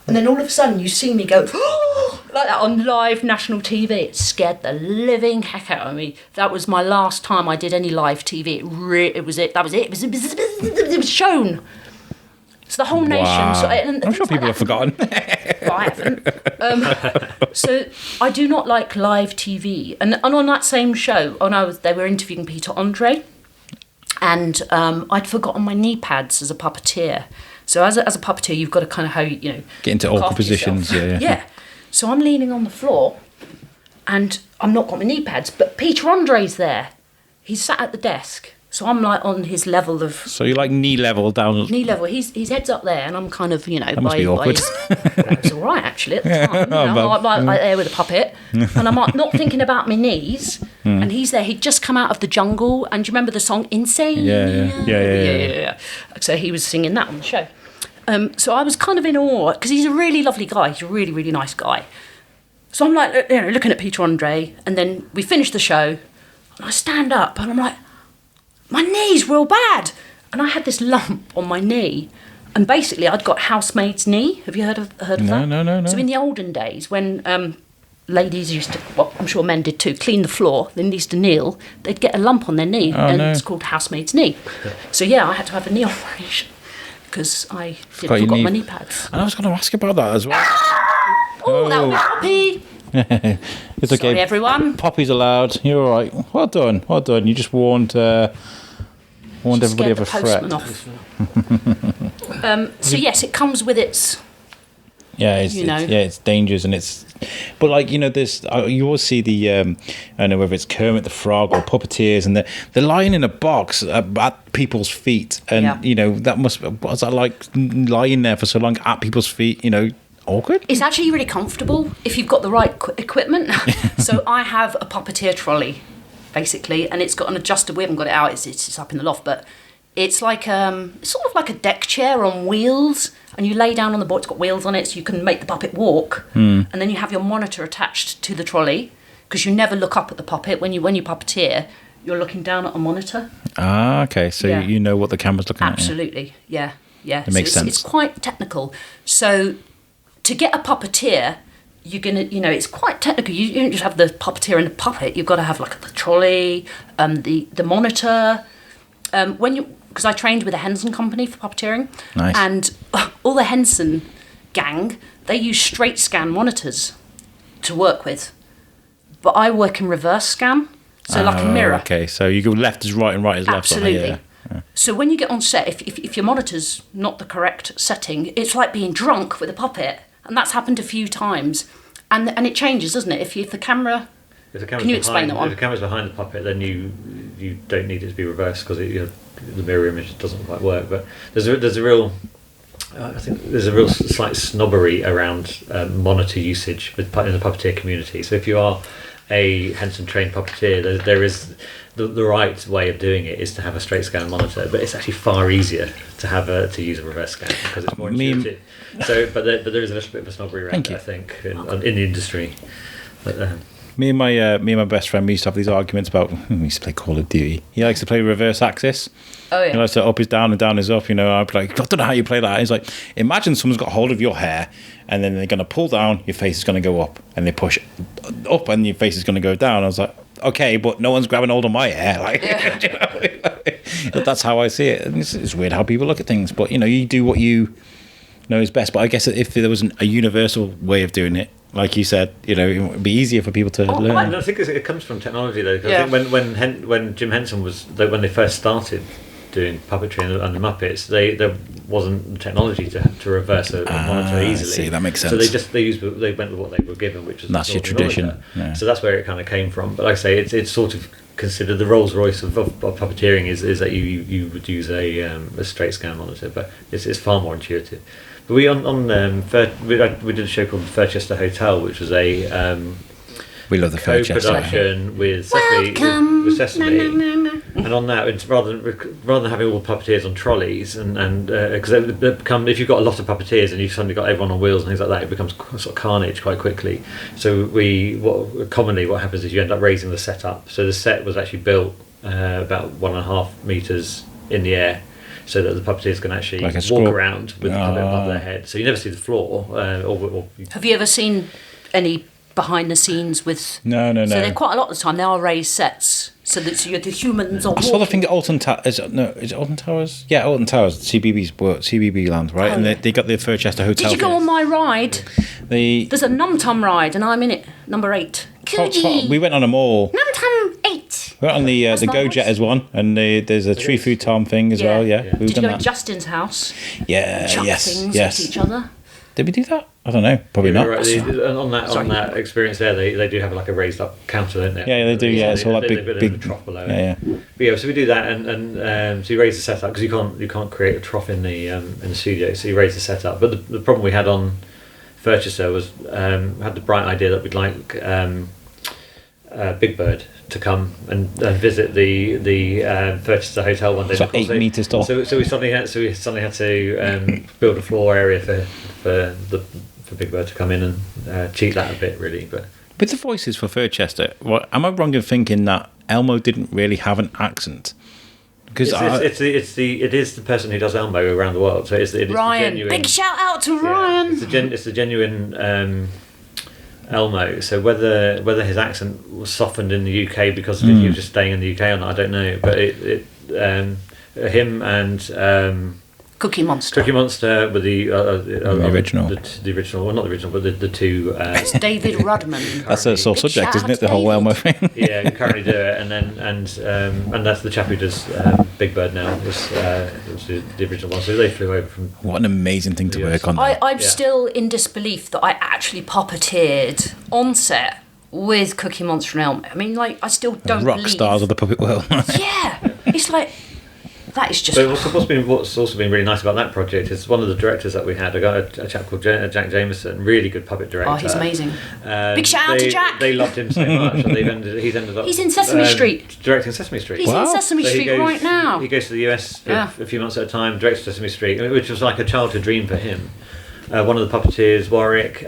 And then all of a sudden you see me go, like that on live national TV. It scared the living heck out of me. That was my last time I did any live TV. It was it. That was it. It was shown. So the whole nation. Wow. So, I'm sure people have forgotten. Well, I haven't. So I do not like live TV. And on that same show, they were interviewing Peter Andre, and I'd forgotten my knee pads as a puppeteer. So as a puppeteer, you've got to kind of get into awkward positions. Yeah. So I'm leaning on the floor, and I'm not got my knee pads, but Peter Andre's there. He's sat at the desk. So I'm like on his level of... So you're like knee level down... Knee level. His head's up there, and I'm kind of, That must be awkward. It's all right, actually, at the time. I'm like there with a puppet, and I'm like, not thinking about my knees, and he's there. He'd just come out of the jungle, and do you remember the song Insane? Yeah. So he was singing that on the show. So I was kind of in awe, because he's a really lovely guy. He's a really, really nice guy. So I'm like, looking at Peter Andre, and then we finish the show, and I stand up, and I'm like, my knee's real bad. And I had this lump on my knee. And basically, I'd got housemaid's knee. Have you heard of that? No. So in the olden days, when ladies used to, well, I'm sure men did too, clean the floor, then they used to kneel, they'd get a lump on their knee. It's called housemaid's knee. So yeah, I had to have a knee operation because I forgot my knee pads. And I was going to ask about that as well. That was Poppy. It's okay. Sorry, everyone. Poppy's allowed. You're all right. Well done. You just warned everybody of a threat. So yes, it comes with its. Yeah, it's dangerous, and it's. But there's you always see the I don't know whether it's Kermit the Frog or puppeteers, and they're lying in a box at people's feet, and that must. What's that like lying there for so long at people's feet? Awkward. It's actually really comfortable if you've got the right equipment. So I have a puppeteer trolley, basically, and it's got an adjustable. We haven't got it out; it's up in the loft, but it's like it's sort of like a deck chair on wheels, and you lay down on the board. It's got wheels on it, so you can make the puppet walk, and then you have your monitor attached to the trolley because you never look up at the puppet when you puppeteer. You're looking down at a monitor. Ah, okay. So you know what the camera's looking at. Absolutely, yeah. It makes sense. It's quite technical. So to get a puppeteer, you're gonna, it's quite technical. You don't just have the puppeteer and the puppet. You've got to have like the trolley, the monitor, because I trained with a Henson company for puppeteering, Nice. and all the Henson gang, they use straight scan monitors to work with, but I work in reverse scan, so like a mirror. Okay, so you go left is right and right is left. Absolutely. Yeah. So when you get on set, if your monitor's not the correct setting, it's like being drunk with a puppet, and that's happened a few times, and it changes, doesn't it? If the camera, can you explain that one? If the camera's behind the puppet, then you don't need it to be reversed because the mirror image doesn't quite work. But there's a real, I think there's a real slight snobbery around monitor usage in the puppeteer community. So if you are a Henson trained puppeteer, there is the right way of doing it is to have a straight scan monitor, but it's actually far easier to use a reverse scan because it's more intuitive. So, but there is a little bit of a snobbery around it, I think, in the industry. But, me and my best friend, we used to have these arguments about. We used to play Call of Duty. He likes to play reverse axis. Oh yeah. He likes to up is down and down is up. I'd be like, I don't know how you play that. He's like, imagine someone's got hold of your hair, and then they're going to pull down, your face is going to go up, and they push up, and your face is going to go down. I was like, okay, but no one's grabbing hold of my hair. Like, that's how I see it. And it's weird how people look at things, but you do what you know is best. But I guess if there was a universal way of doing it, like you said, it would be easier for people to learn. I think it comes from technology though. Yeah. I think when Jim Henson when they first started doing puppetry and the Muppets, there wasn't the technology to reverse a monitor easily. See, that makes sense. So they went with what they were given, which was that's your tradition. Yeah. So that's where it kind of came from. But like I say, it's sort of considered the Rolls Royce of puppeteering is that you would use a straight scan monitor, but it's far more intuitive. But we did a show called The Furchester Hotel, which was a we love the co-production with Sesame. And on that, it's rather than having all the puppeteers on trolleys, and because if you've got a lot of puppeteers and you've suddenly got everyone on wheels and things like that, it becomes sort of carnage quite quickly. So what happens is you end up raising the set up. So the set was actually built about 1.5 meters in the air, so that the puppeteers can actually walk around with the puppet above their head. So you never see the floor. Have you ever seen any behind the scenes with? No. So they're quite a lot of the time they are raised sets, so that the humans are. I saw the thing at Alton Towers. Is it Alton Towers? Yeah, Alton Towers. CBeebies land, right? And they got the Furchester Hotel. Did you go on my ride? There's a Num Tum ride, and I'm in it, number 8. We went on them all. Num Tum 8. We went on the Go Jetters one, and there's a Tree Food Tom thing as well. Yeah, we've Did you done go that. to Justin's house? Yeah, Chuck things at each other. Did we do that? I don't know. Probably not. Right. And on that experience there, they do have like a raised up counter, don't they? Yeah, they do. Yeah, it's all like big trough below. Yeah. But yeah, so we do that, and so you raise the setup because you can't create a trough in the studio, so you raise the setup. But the problem we had on Furchester was had the bright idea that we'd like Big Bird to come and visit the Furchester Hotel one day. So 8 meters tall. So we suddenly had to build a floor area for Big Bird to come in and cheat that a bit, really. But with the voices for Furchester, am I wrong in thinking that Elmo didn't really have an accent? Because it is the person who does Elmo around the world. So it is Ryan. the genuine, big shout out to Ryan. It's the genuine Elmo. So whether his accent was softened in the UK because he was just staying in the UK or not, I don't know. But him and Cookie Monster were the original. The original, well, not the original, but the two. It's David Rudman. That's a sole subject, isn't it? The whole Elmo thing. Yeah, you currently do it, and that's the chap who does Big Bird now. It was the original one. So they flew over from. What an amazing thing to work on. I'm still in disbelief that I actually puppeteered on set with Cookie Monster and Elmo. I mean, like, I still don't rock believe. stars of the puppet world. Yeah, it's like. That is just. So what's also been really nice about that project is one of the directors that we had, a chap called Jack Jameson, really good puppet director. Oh, he's amazing. Big shout out to Jack. They loved him so much, and he's ended up. He's in Sesame Street. Directing Sesame Street. He's in Sesame Street right now. He goes to the US for a few months at a time, directs Sesame Street, which was like a childhood dream for him. One of the puppeteers, Warwick.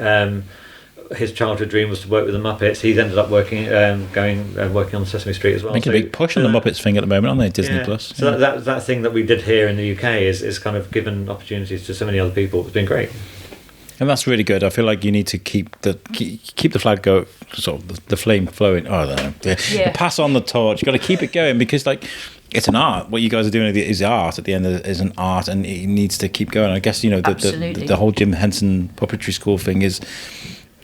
His childhood dream was to work with the Muppets. He's ended up working on Sesame Street as well. Making a big push on the Muppets thing at the moment, aren't they? Disney Plus. So that thing that we did here in the UK is kind of given opportunities to so many other people. It's been great. And that's really good. I feel like you need to keep the flag go, sort of the flame flowing. Oh, I don't know. Pass on the torch. You've got to keep it going because, like, it's an art. What you guys are doing is art. At the end, is an art, and it needs to keep going. I guess the whole Jim Henson puppetry school thing is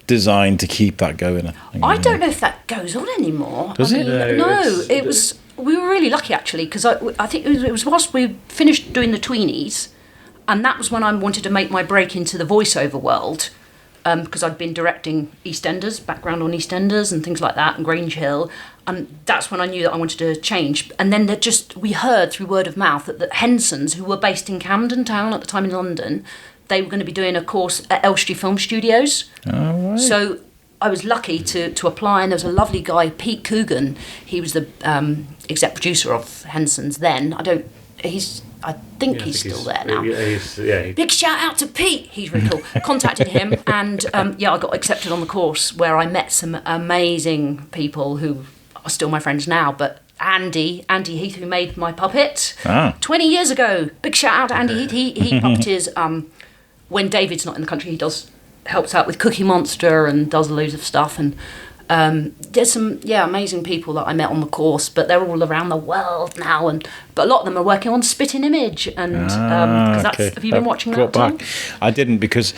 designed to keep that going. I don't know if that goes on anymore. Does it? No, it was. We were really lucky actually because I think it was whilst we finished doing the tweenies. And that was when I wanted to make my break into the voiceover world, because I'd been directing EastEnders, background on EastEnders and things like that, and Grange Hill. And that's when I knew that I wanted to change. And then we heard through word of mouth that the Hensons, who were based in Camden Town at the time in London, they were going to be doing a course at Elstree Film Studios. Oh, right. So I was lucky to apply, and there was a lovely guy, Pete Coogan. He was the exec producer of Hensons then. I think he's still there now. Big shout out to Pete. He's really cool. Contacted him, and I got accepted on the course where I met some amazing people who are still my friends now. But Andy Heath, who made my puppet 20 years ago. Big shout out to Andy Heath. He puppeteers when David's not in the country. He helps out with Cookie Monster and does loads of stuff. And there's some amazing people that I met on the course, but they're all around the world now, but a lot of them are working on Spitting Image, and have you been watching that, Tom? I didn't, because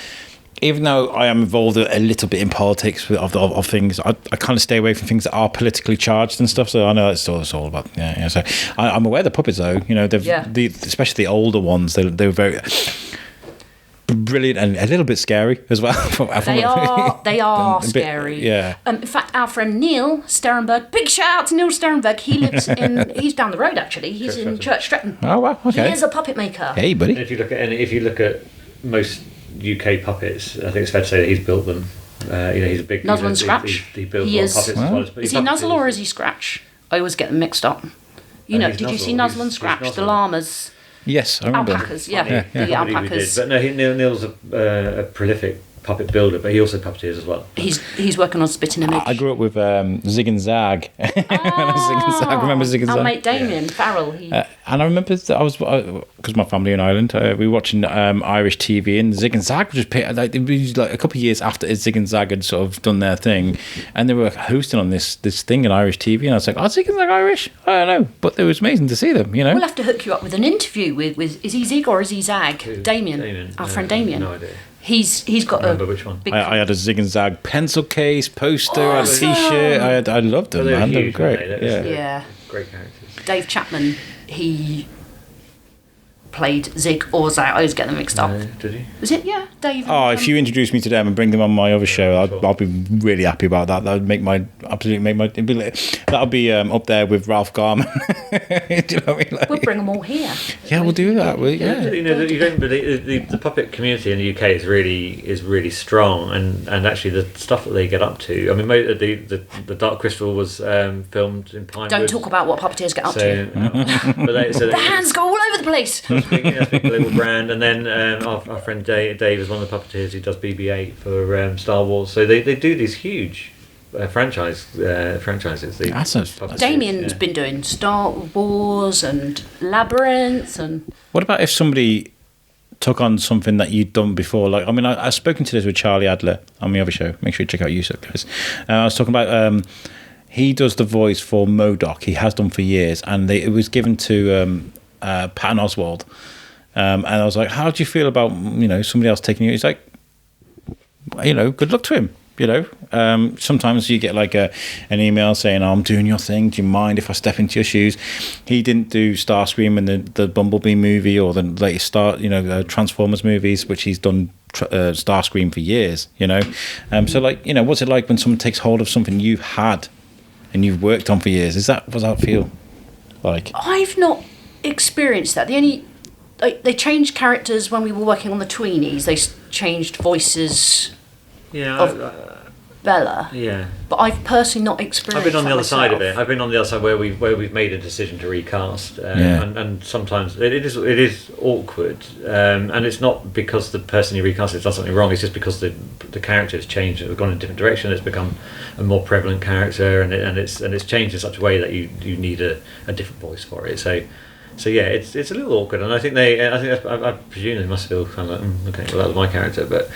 even though I am involved a little bit in politics of things, I kind of stay away from things that are politically charged and stuff. So I know it's all about So I'm aware of the puppets though. Especially the older ones. They were very brilliant and a little bit scary as well. They are scary. Yeah. In fact, our friend Neil Sterenberg, big shout out to Neil Sterenberg. He lives he's down the road actually. He's in Church Stretton. Oh wow, okay. He is a puppet maker. Hey, buddy. And if you look at most UK puppets, I think it's fair to say that he's built them. He's a big Nuzzle and Scratch. He builds a lot of puppets as well. Is he Nuzzle or is he Scratch? I always get them mixed up. Did you see Nuzzle and Scratch? The llamas. Yes, I remember. Alpacas, the alpacas. But no, Neil's a prolific puppet builder, but he also puppeteers as well. He's working on Spitting Image. I grew up with Zig and Zag. I remember Zig and Zag. Our mate Damien Farrell. And I remember that I was, because my family in Ireland, we were watching Irish TV, and Zig and Zag just it was like a couple of years after Zig and Zag had sort of done their thing, and they were hosting on this thing in Irish TV, and I was like, oh, Zig and Zag Irish? I don't know, but it was amazing to see them, We'll have to hook you up with an interview with is he Zig or is he Zag? Damien. Our friend Damien. No idea. He's got remember which one. I had a Zig and Zag pencil case, poster, I had a t-shirt. I loved them, man. They were great. Yeah. Great characters. Dave Chapman, he played Zig or Zag. I always get them mixed up. Did he? Was it? Yeah, Dave. Oh, if you introduce me to them and bring them on my other show, I'll be really happy about that. That would that'll be up there with Ralph Garman. Do you know what I mean? We'll bring them all here. Yeah, we'll do that. You don't believe the puppet community in the UK is really strong, and actually the stuff that they get up to. I mean, the Dark Crystal was filmed in Pinewood. Don't talk about what puppeteers get up to. The hands go all over the place. That's a little brand, and then our friend Dave is one of the puppeteers who does BB-8 for Star Wars. So they do these huge franchises. Damien's been doing Star Wars and Labyrinth and. What about if somebody took on something that you'd done before? Like, I mean, I've spoken to this with Charlie Adler on my other show. Make sure you check out USOC, guys. I was talking about. He does the voice for MODOK. He has done for years, and it was given to. Patton Oswalt, and I was like, how do you feel about somebody else taking you? He's like, good luck to him. Sometimes you get like an email saying, oh, I'm doing your thing, do you mind if I step into your shoes? He didn't do Starscream in the Bumblebee movie or the latest Transformers movies, which he's done Starscream for years. So what's it like when someone takes hold of something you've had and you've worked on for years? What's that feel like? I've not experienced that. They changed characters when we were working on the tweenies. They changed voices of Bella. Yeah. But I've personally not experienced. I've been on the other myself. side of it. I've been on the other side where we've made a decision to recast, and sometimes it is awkward, and it's not because the person you recast has done something wrong. It's just because the character has changed. It's gone in a different direction. It's become a more prevalent character, and it's changed in such a way that you need a different voice for it. So yeah, it's a little awkward, and I presume they must feel kind of like, okay, well that was my character, but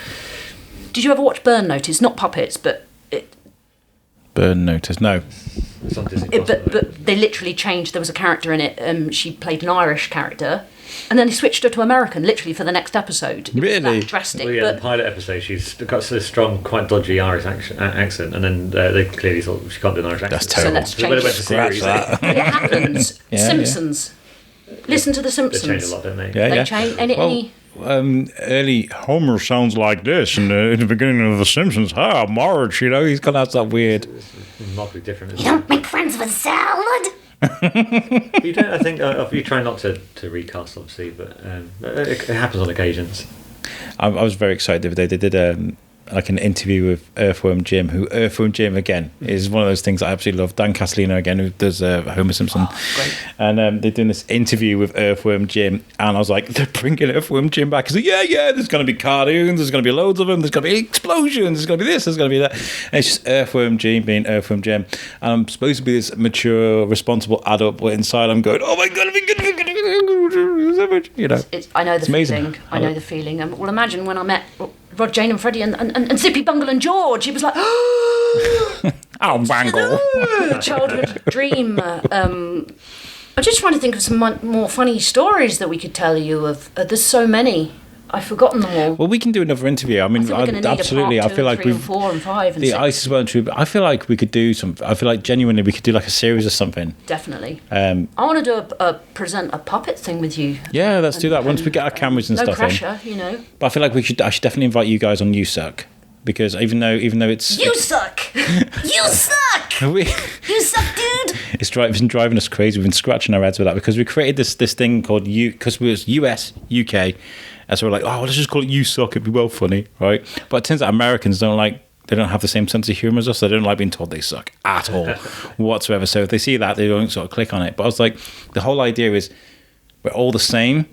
Did you ever watch Burn Notice? Not Puppets, but Burn Notice. No. It's on Disney Plus, but they literally changed. There was a character in it. She played an Irish character, and then they switched her to American literally for the next episode. It was Really? that drastic. Well, yeah, but the pilot episode, she's got such a strong, quite dodgy Irish accent, and then they clearly thought she can't do an Irish accent. That's terrible. So let's So when it went to Scratch series, that. it happens. Yeah, Simpsons. Listen to the they Simpsons. changed a lot, don't they? Yeah, They yeah. change any. Early Homer sounds like this, and in the beginning of The Simpsons, Marge, he's kind of has that weird. It's remarkably different. You Isn't don't make friends with salad. it? You don't. I think you try not to recast, obviously, but it happens on occasions. I was very excited the other day. They did like an interview with Earthworm Jim, who Earthworm Jim again is one of those things I absolutely love. Dan Castellino again, who does Homer Simpson, Great. and they're doing this interview with Earthworm Jim, and I was like, they're bringing Earthworm Jim back. He's like, yeah, there's going to be cartoons, there's going to be loads of them, there's going to be explosions, there's going to be this, there's going to be that, and it's just Earthworm Jim being Earthworm Jim, and I'm supposed to be this mature, responsible adult, but inside I'm going, oh my god, you know. I know the amazing. feeling. I know the feeling. Well, imagine when I met Rod, Jane, and Freddie, and Zippy, Bungle, and George. He was like, Oh, Bangle. childhood dream. I'm just trying to think of some more funny stories that we could tell you of. There's so many. I've forgotten them all. Well, we can do another interview. I mean, I think we're going to need absolutely. a I part 2 feel and like 3 and we've 4 and 5 and the 6. ice is well and true, but I feel like we could do some. I feel like genuinely we could do like a series or something. Definitely. Um, I want to do present a puppet thing with you. Yeah, let's do that once we get our cameras and No stuff pressure, you know. in. But I feel like I should definitely invite you guys on You Suck, because even though it's You suck. You suck. we, You suck, dude. it's driving us crazy. We've been scratching our heads with that because we created this thing called because it was US UK, and so we're like, let's just call it You Suck. It'd be well funny, right? But it turns out Americans don't have the same sense of humour as us. They don't like being told they suck at all whatsoever. So if they see that, they don't sort of click on it. But I was like, the whole idea is we're all the same.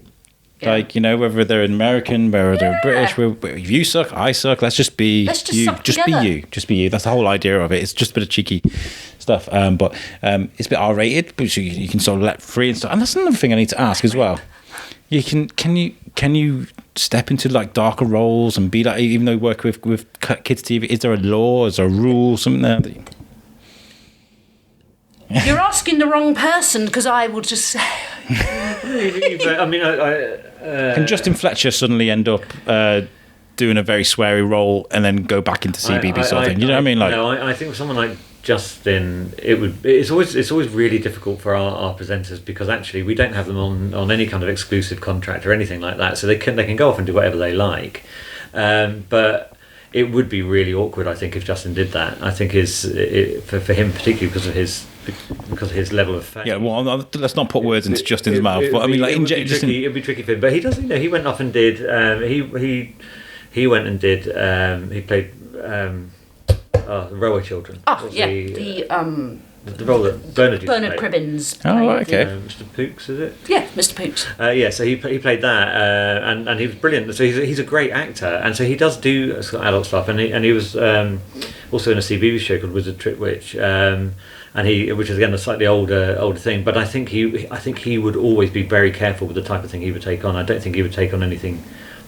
Yeah. Like, whether they're American, whether they're British, if you suck, I suck. Let's just be Let's just you. suck Just together. be you. Just be you. That's the whole idea of it. It's just a bit of cheeky stuff. But it's a bit R-rated, but so you can sort of let free and stuff. And that's another thing I need to ask as well. Can you step into like darker roles and be like, even though you work with kids TV, is there a law, is there a rule, something there? You're asking the wrong person, because I will just say. I mean, Can Justin Fletcher suddenly end up doing a very sweary role and then go back into CBeebies sort of thing? You know what I mean? Like, no, I think with someone like Justin, it's always really difficult for our presenters, because actually we don't have them on any kind of exclusive contract or anything like that, so they can go off and do whatever they like, but it would be really awkward, I think, if Justin did that. I think for him particularly because of his level of fame. yeah, well, let's not put words into Justin's mouth, but I mean, like, it'd be tricky for him. But he does, he went off and did. He went and did. He played the Railway Children. Oh, yeah. The role that Bernard used to Bernard play. Cribbins. Oh, played right, okay. Mr. Pooks, is it? Yeah, Mr. Pooks. Yeah, so he played that, and he was brilliant. So he's a great actor, and so he does do sort of adult stuff. And he was also in a CBeebies show called Wizard Trick Witch, which is again a slightly older thing. But I think he would always be very careful with the type of thing he would take on. I don't think he would take on anything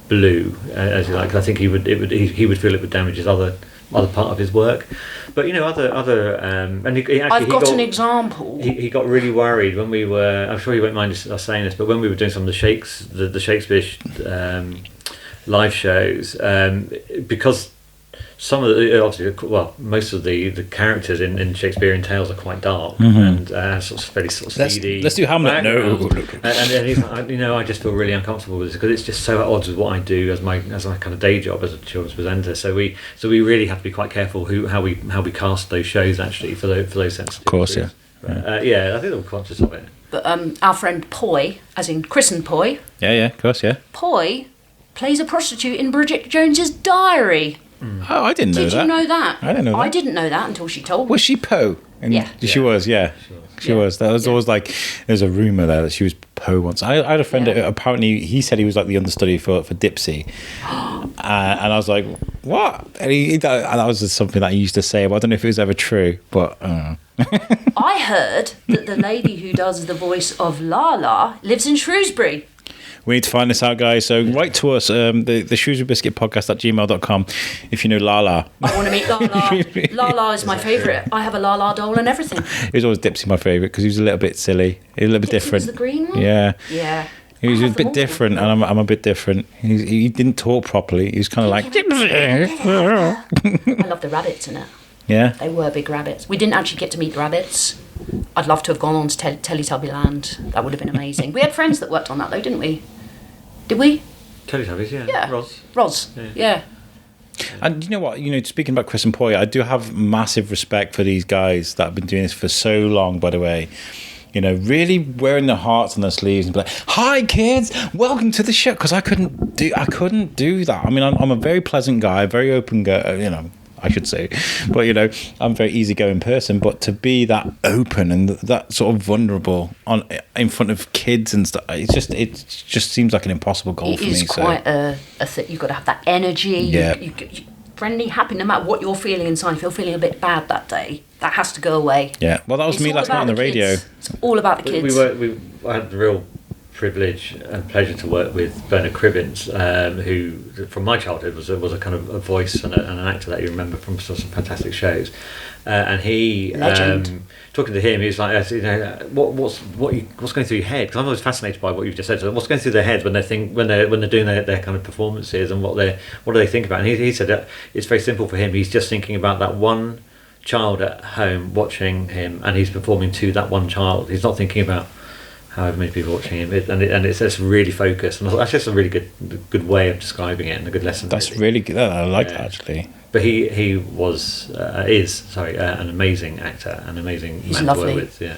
blue, as you like. I think he would feel it would damage his other part of his work. But other and he actually I've got an example. He got really worried when we were. I'm sure he won't mind us saying this, but when we were doing some of the Shakespeare live shows, because some of the most of the characters in Shakespearean tales are quite dark and sort of very sort of seedy. Let's do Hamlet. No, and he's like, I just feel really uncomfortable with this because it's just so at odds with what I do as my kind of day job as a children's presenter. So we really have to be quite careful how we cast those shows actually for those sensitive. Of course, yeah. I think they're conscious of it. But our friend Poi, as in Chris and Poi, yeah, of course, yeah. Poi plays a prostitute in Bridget Jones's Diary. Oh, I didn't know that. Did you know that? I didn't know that. I didn't know that until she told me. Was she Poe? Yeah. She was, yeah. She was. That was always like, there's a rumour there that she was Poe once. I had a friend that apparently he said he was like the understudy for Dipsy. And I was like, what? And that was just something that he used to say, but I don't know if it was ever true, but I don't know. I heard that the lady who does the voice of Lala lives in Shrewsbury. We need to find this out, guys. So write to us, the Shrewsbury Biscuit podcast at gmail.com if you know Lala. I want to meet Lala. Lala is my favourite. I have a Lala doll and everything. He was always Dipsy my favourite because he was a little bit silly. He was a little bit different. Was the green one? Yeah. Yeah. He was a bit different, and I'm a bit different. He didn't talk properly. He was kind of like... I love the rabbits in it. Yeah. They were big rabbits. We didn't actually get to meet the rabbits. I'd love to have gone on to Teletubby Land. That would have been amazing. We had friends that worked on that though, didn't we? Did we? Teletubbies, yeah. Yeah. Roz. Yeah. And you know what? Speaking about Chris and Poy, I do have massive respect for these guys that have been doing this for so long, by the way. Really wearing their hearts on their sleeves and be like, "Hi, kids, welcome to the show." Because I couldn't do that. I mean, I'm a very pleasant guy, very open guy, I should say. But, I'm a very easygoing person. But to be that open and that sort of vulnerable in front of kids and stuff, it just seems like an impossible goal for me. It is quite a thing. You've got to have that energy. Yeah. You friendly, happy, no matter what you're feeling inside. If you're feeling a bit bad that day, that has to go away. Yeah. Well, that was me last night on the radio. It's all about the kids. I had the real privilege and pleasure to work with Bernard Cribbins, who from my childhood was a kind of a voice and an actor that you remember from some fantastic shows, and he talking to him, he was like, what's going through your head? Because I'm always fascinated by what you've just said. So what's going through their heads when they're doing their kind of performances, and what do they think about? And he said that it's very simple for him. He's just thinking about that one child at home watching him, and he's performing to that one child. He's not thinking about however many people watching him, and it's just really focused, and I thought that's just a really good way of describing it and a good lesson. That's really good. I like that actually. But he is an amazing actor, an amazing man lovely. to work with. Yeah.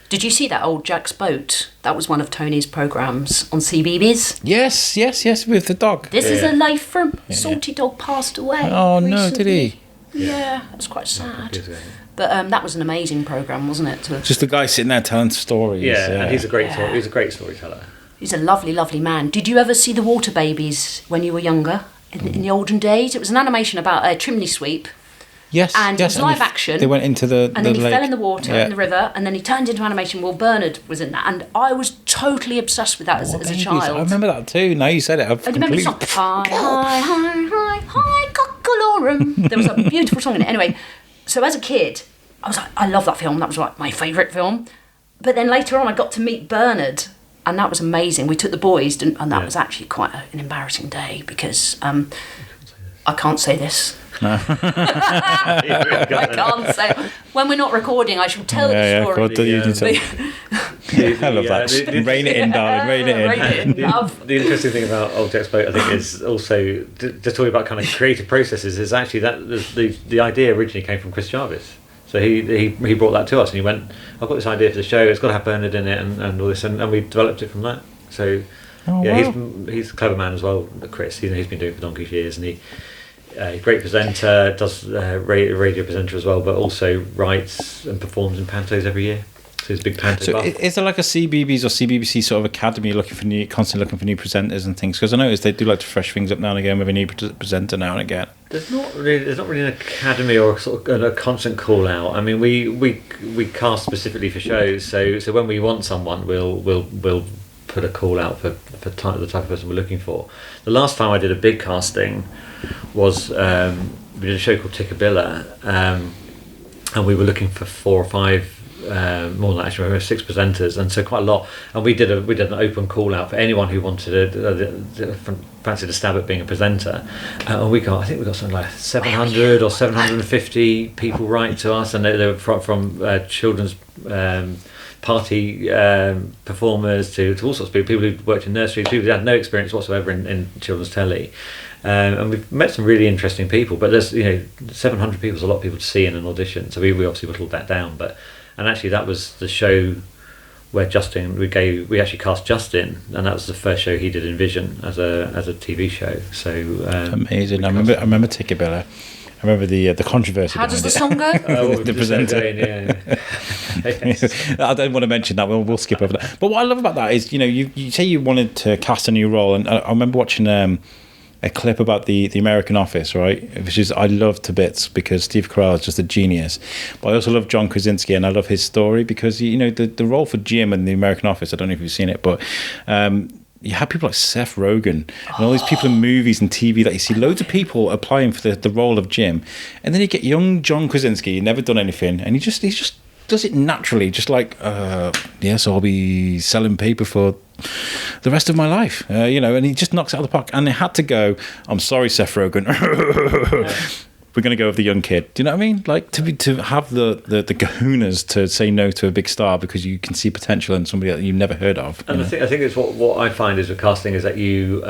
Did you see that old Jack's Boat? That was one of Tony's programmes on CBeebies. Yes, with the dog. This is a life from Salty Dog passed away. Oh recently. no, did he? Yeah, that's quite sad. But that was an amazing programme, wasn't it? Just a guy sitting there telling stories. Yeah, and he's a great storyteller. He's a lovely, lovely man. Did you ever see the Water Babies when you were younger? In the olden days? It was an animation about a chimney sweep. Yes, and it was live action. They went into the and then he lake. fell in the water, in the river, and then he turned into animation. Well, Bernard was in that, and I was totally obsessed with that as a child. I remember that too. Now you said it. I remember the song, hi, cockalorum. There was a beautiful song in it. Anyway, so as a kid, I was like, I love that film. That was like my favourite film. But then later on, I got to meet Bernard, and that was amazing. We took the boys, and that was actually quite an embarrassing day because I can't say this. No. I can't say. When we're not recording, I shall tell the story. I love that. Rein it in, darling. Rein it in. The interesting thing about Old Jack's Boat, I think, is also just talking about kind of creative processes. Is actually that the idea originally came from Chris Jarvis. So he brought that to us, and he went, "I've got this idea for the show. It's got to have Bernard in it, and all this," and we developed it from that. So he's a clever man as well, Chris. He's been doing it for donkey's years, and he's a great presenter, does radio presenter as well, but also writes and performs in pantos every year. So he's a big panto buff. Is there like a CBeebies or CBBC sort of academy constantly looking for new presenters and things? Because I noticed they do like to fresh things up now and again with a new presenter now and again. There's not really an academy or sort of a constant call out. I mean, we cast specifically for shows, so when we want someone, we'll put a call out for the type of person we're looking for. The last time I did a big casting was we did a show called Tickabilla, and we were looking for 4 or 5 more than that, actually. We had 6 presenters, and so quite a lot. And we did an open call out for anyone who wanted fancied a stab at being a presenter. And I think we got something like 700 or 750 people write to us, and they were from children's party performers to all sorts of people who worked in nurseries, people who had no experience whatsoever in children's telly. And we've met some really interesting people, but there's 700 people is a lot of people to see in an audition, so we obviously whittled that down. And actually that was the show where we actually cast Justin, and that was the first show he did in Vision as a TV show. So amazing. I remember Tickabilla. I remember the controversy. How does the song go? The presenter. I don't want to mention that. We'll skip over that. But what I love about that is, you say you wanted to cast a new role, and I remember watching a clip about the American Office, right? Which is I love to bits because Steve Carell is just a genius. But I also love John Krasinski, and I love his story because the role for Jim in the American Office. I don't know if you've seen it, but you have people like Seth Rogen and all these people in movies and TV that you see loads of people applying for the role of Jim, and then you get young John Krasinski, never done anything, and he just does it naturally, just like yes, I'll be selling paper for the rest of my life, and he just knocks it out of the park. And they had to go, I'm sorry, Seth Rogen, we're going to go with the young kid. Do you know what I mean? Like to have the kahunas to say no to a big star because you can see potential in somebody that you've never heard of. And I think it's what I find is with casting is that you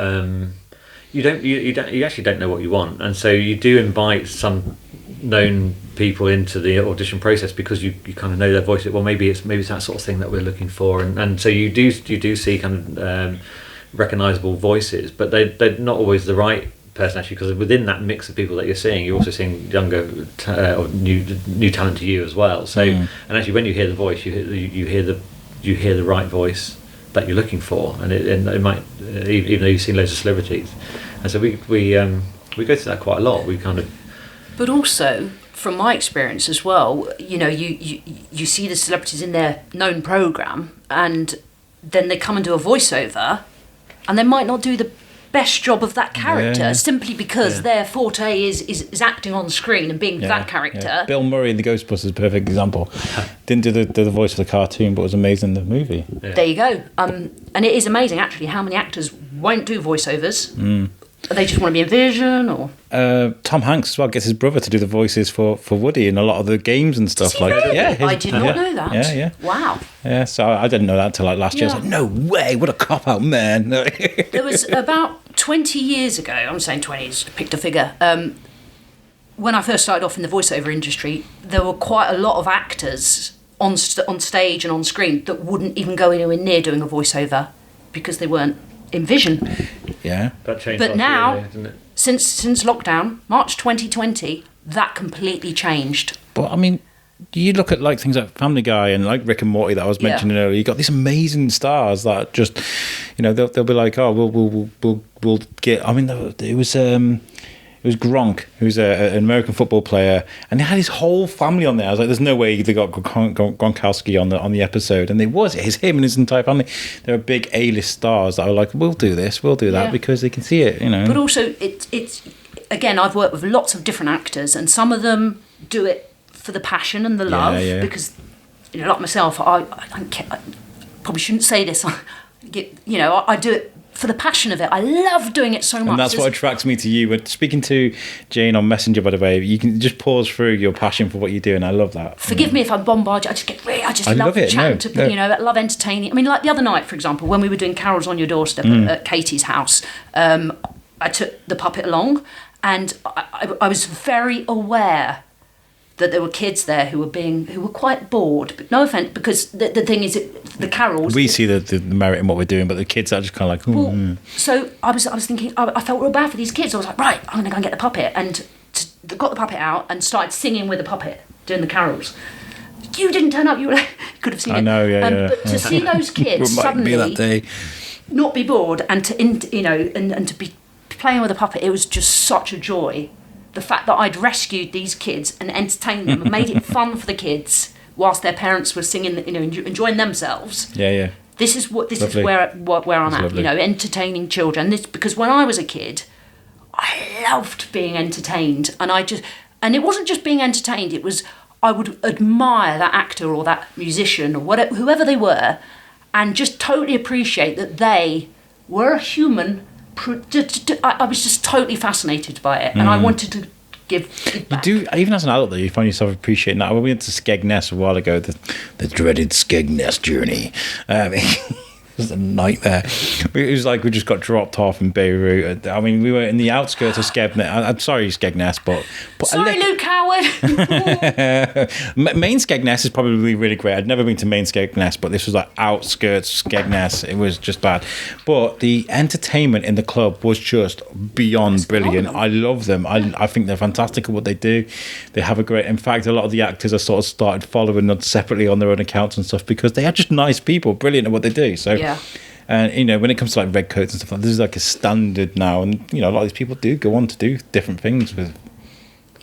actually don't know what you want, and so you do invite some known people into the audition process because you kind of know their voice. Well, maybe it's that sort of thing that we're looking for, and so you do see kind of recognisable voices, but they're not always the right person actually, because within that mix of people that you're seeing, you're also seeing younger or new talent to you as well. So and actually, when you hear the voice, you hear the right voice that you're looking for, and it might even though you've seen loads of celebrities, and so we go through that quite a lot. We kind of, but also from my experience as well, you see the celebrities in their known programme, and then they come and do a voiceover, and they might not do the best job of that character simply because their forte is acting on screen and being that character. Yeah. Bill Murray in the Ghostbusters is a perfect example. Didn't do the voice of the cartoon, but was amazing in the movie. Yeah. There you go. And it is amazing actually how many actors won't do voiceovers. They just want to be in Vision, or Tom Hanks as well gets his brother to do the voices for Woody in a lot of the games and stuff. I did not know that. Yeah. Wow. Yeah, so I didn't know that until like last year. I was like, no way, what a cop out, man. There was about 20 years ago, I'm saying 20, just picked a figure. When I first started off in the voiceover industry, there were quite a lot of actors on stage and on screen that wouldn't even go anywhere near doing a voiceover because they weren't in Vision. Yeah. That changed. But now, didn't it? since lockdown, March 2020, that completely changed. But I mean, you look at like things like Family Guy and like Rick and Morty that I was mentioning earlier. You got these amazing stars that just, they'll be like, oh, we'll get. I mean, it was Gronk, who's an American football player, and they had his whole family on there. I was like, there's no way they got Gronkowski on the episode, and it's him and his entire family. They're big A-list stars that are like, we'll do this, we'll do that, because they can see it, But also, it's again, I've worked with lots of different actors, and some of them do it for the passion and the love, because, like myself, I probably shouldn't say this, I do it for the passion of it. I love doing it so much. And that's what attracts me to you. We're speaking to Jane on Messenger, by the way. You can just pause through your passion for what you do, and I love that. Forgive me if I bombard you. I love chatting to people. I love entertaining. I mean, like the other night, for example, when we were doing Carols on Your Doorstep at Katie's house, I took the puppet along, and I was very aware that there were kids there who were quite bored. But no offence, because the thing is, the carols. We see the merit in what we're doing, but the kids are just kind of like. So I was thinking, I felt real bad for these kids. I was like, right, I'm going to go and get the puppet, and got the puppet out and started singing with the puppet, doing the carols. You didn't turn up. You could have seen it. I know, yeah. But to see those kids suddenly that day. Not be bored and to be playing with a puppet, it was just such a joy. The fact that I'd rescued these kids and entertained them and made it fun for the kids whilst their parents were singing, enjoying themselves. Yeah. This is where I'm at, entertaining children. Because when I was a kid, I loved being entertained, and it wasn't just being entertained. It was, I would admire that actor or that musician or whatever, whoever they were, and just totally appreciate that they were a human. I was just totally fascinated by it, and I wanted to give it back. You do, even as an adult, though, you find yourself appreciating that. When we went to Skegness a while ago, the dreaded Skegness journey. It was a nightmare. It was like we just got dropped off in Beirut. I mean, we were in the outskirts of Skegness. I'm sorry, Skegness, but sorry, Luke Howard. Main Skegness is probably really great. I'd never been to Main Skegness, but this was like outskirts Skegness. It was just bad. But the entertainment in the club was just beyond brilliant. I love them. I think they're fantastic at what they do. They have a great. In fact, a lot of the actors are sort of started following them separately on their own accounts and stuff because they are just nice people, brilliant at what they do. So. Yeah. And when it comes to like red coats and stuff like that, this is like a standard now, and a lot of these people do go on to do different things with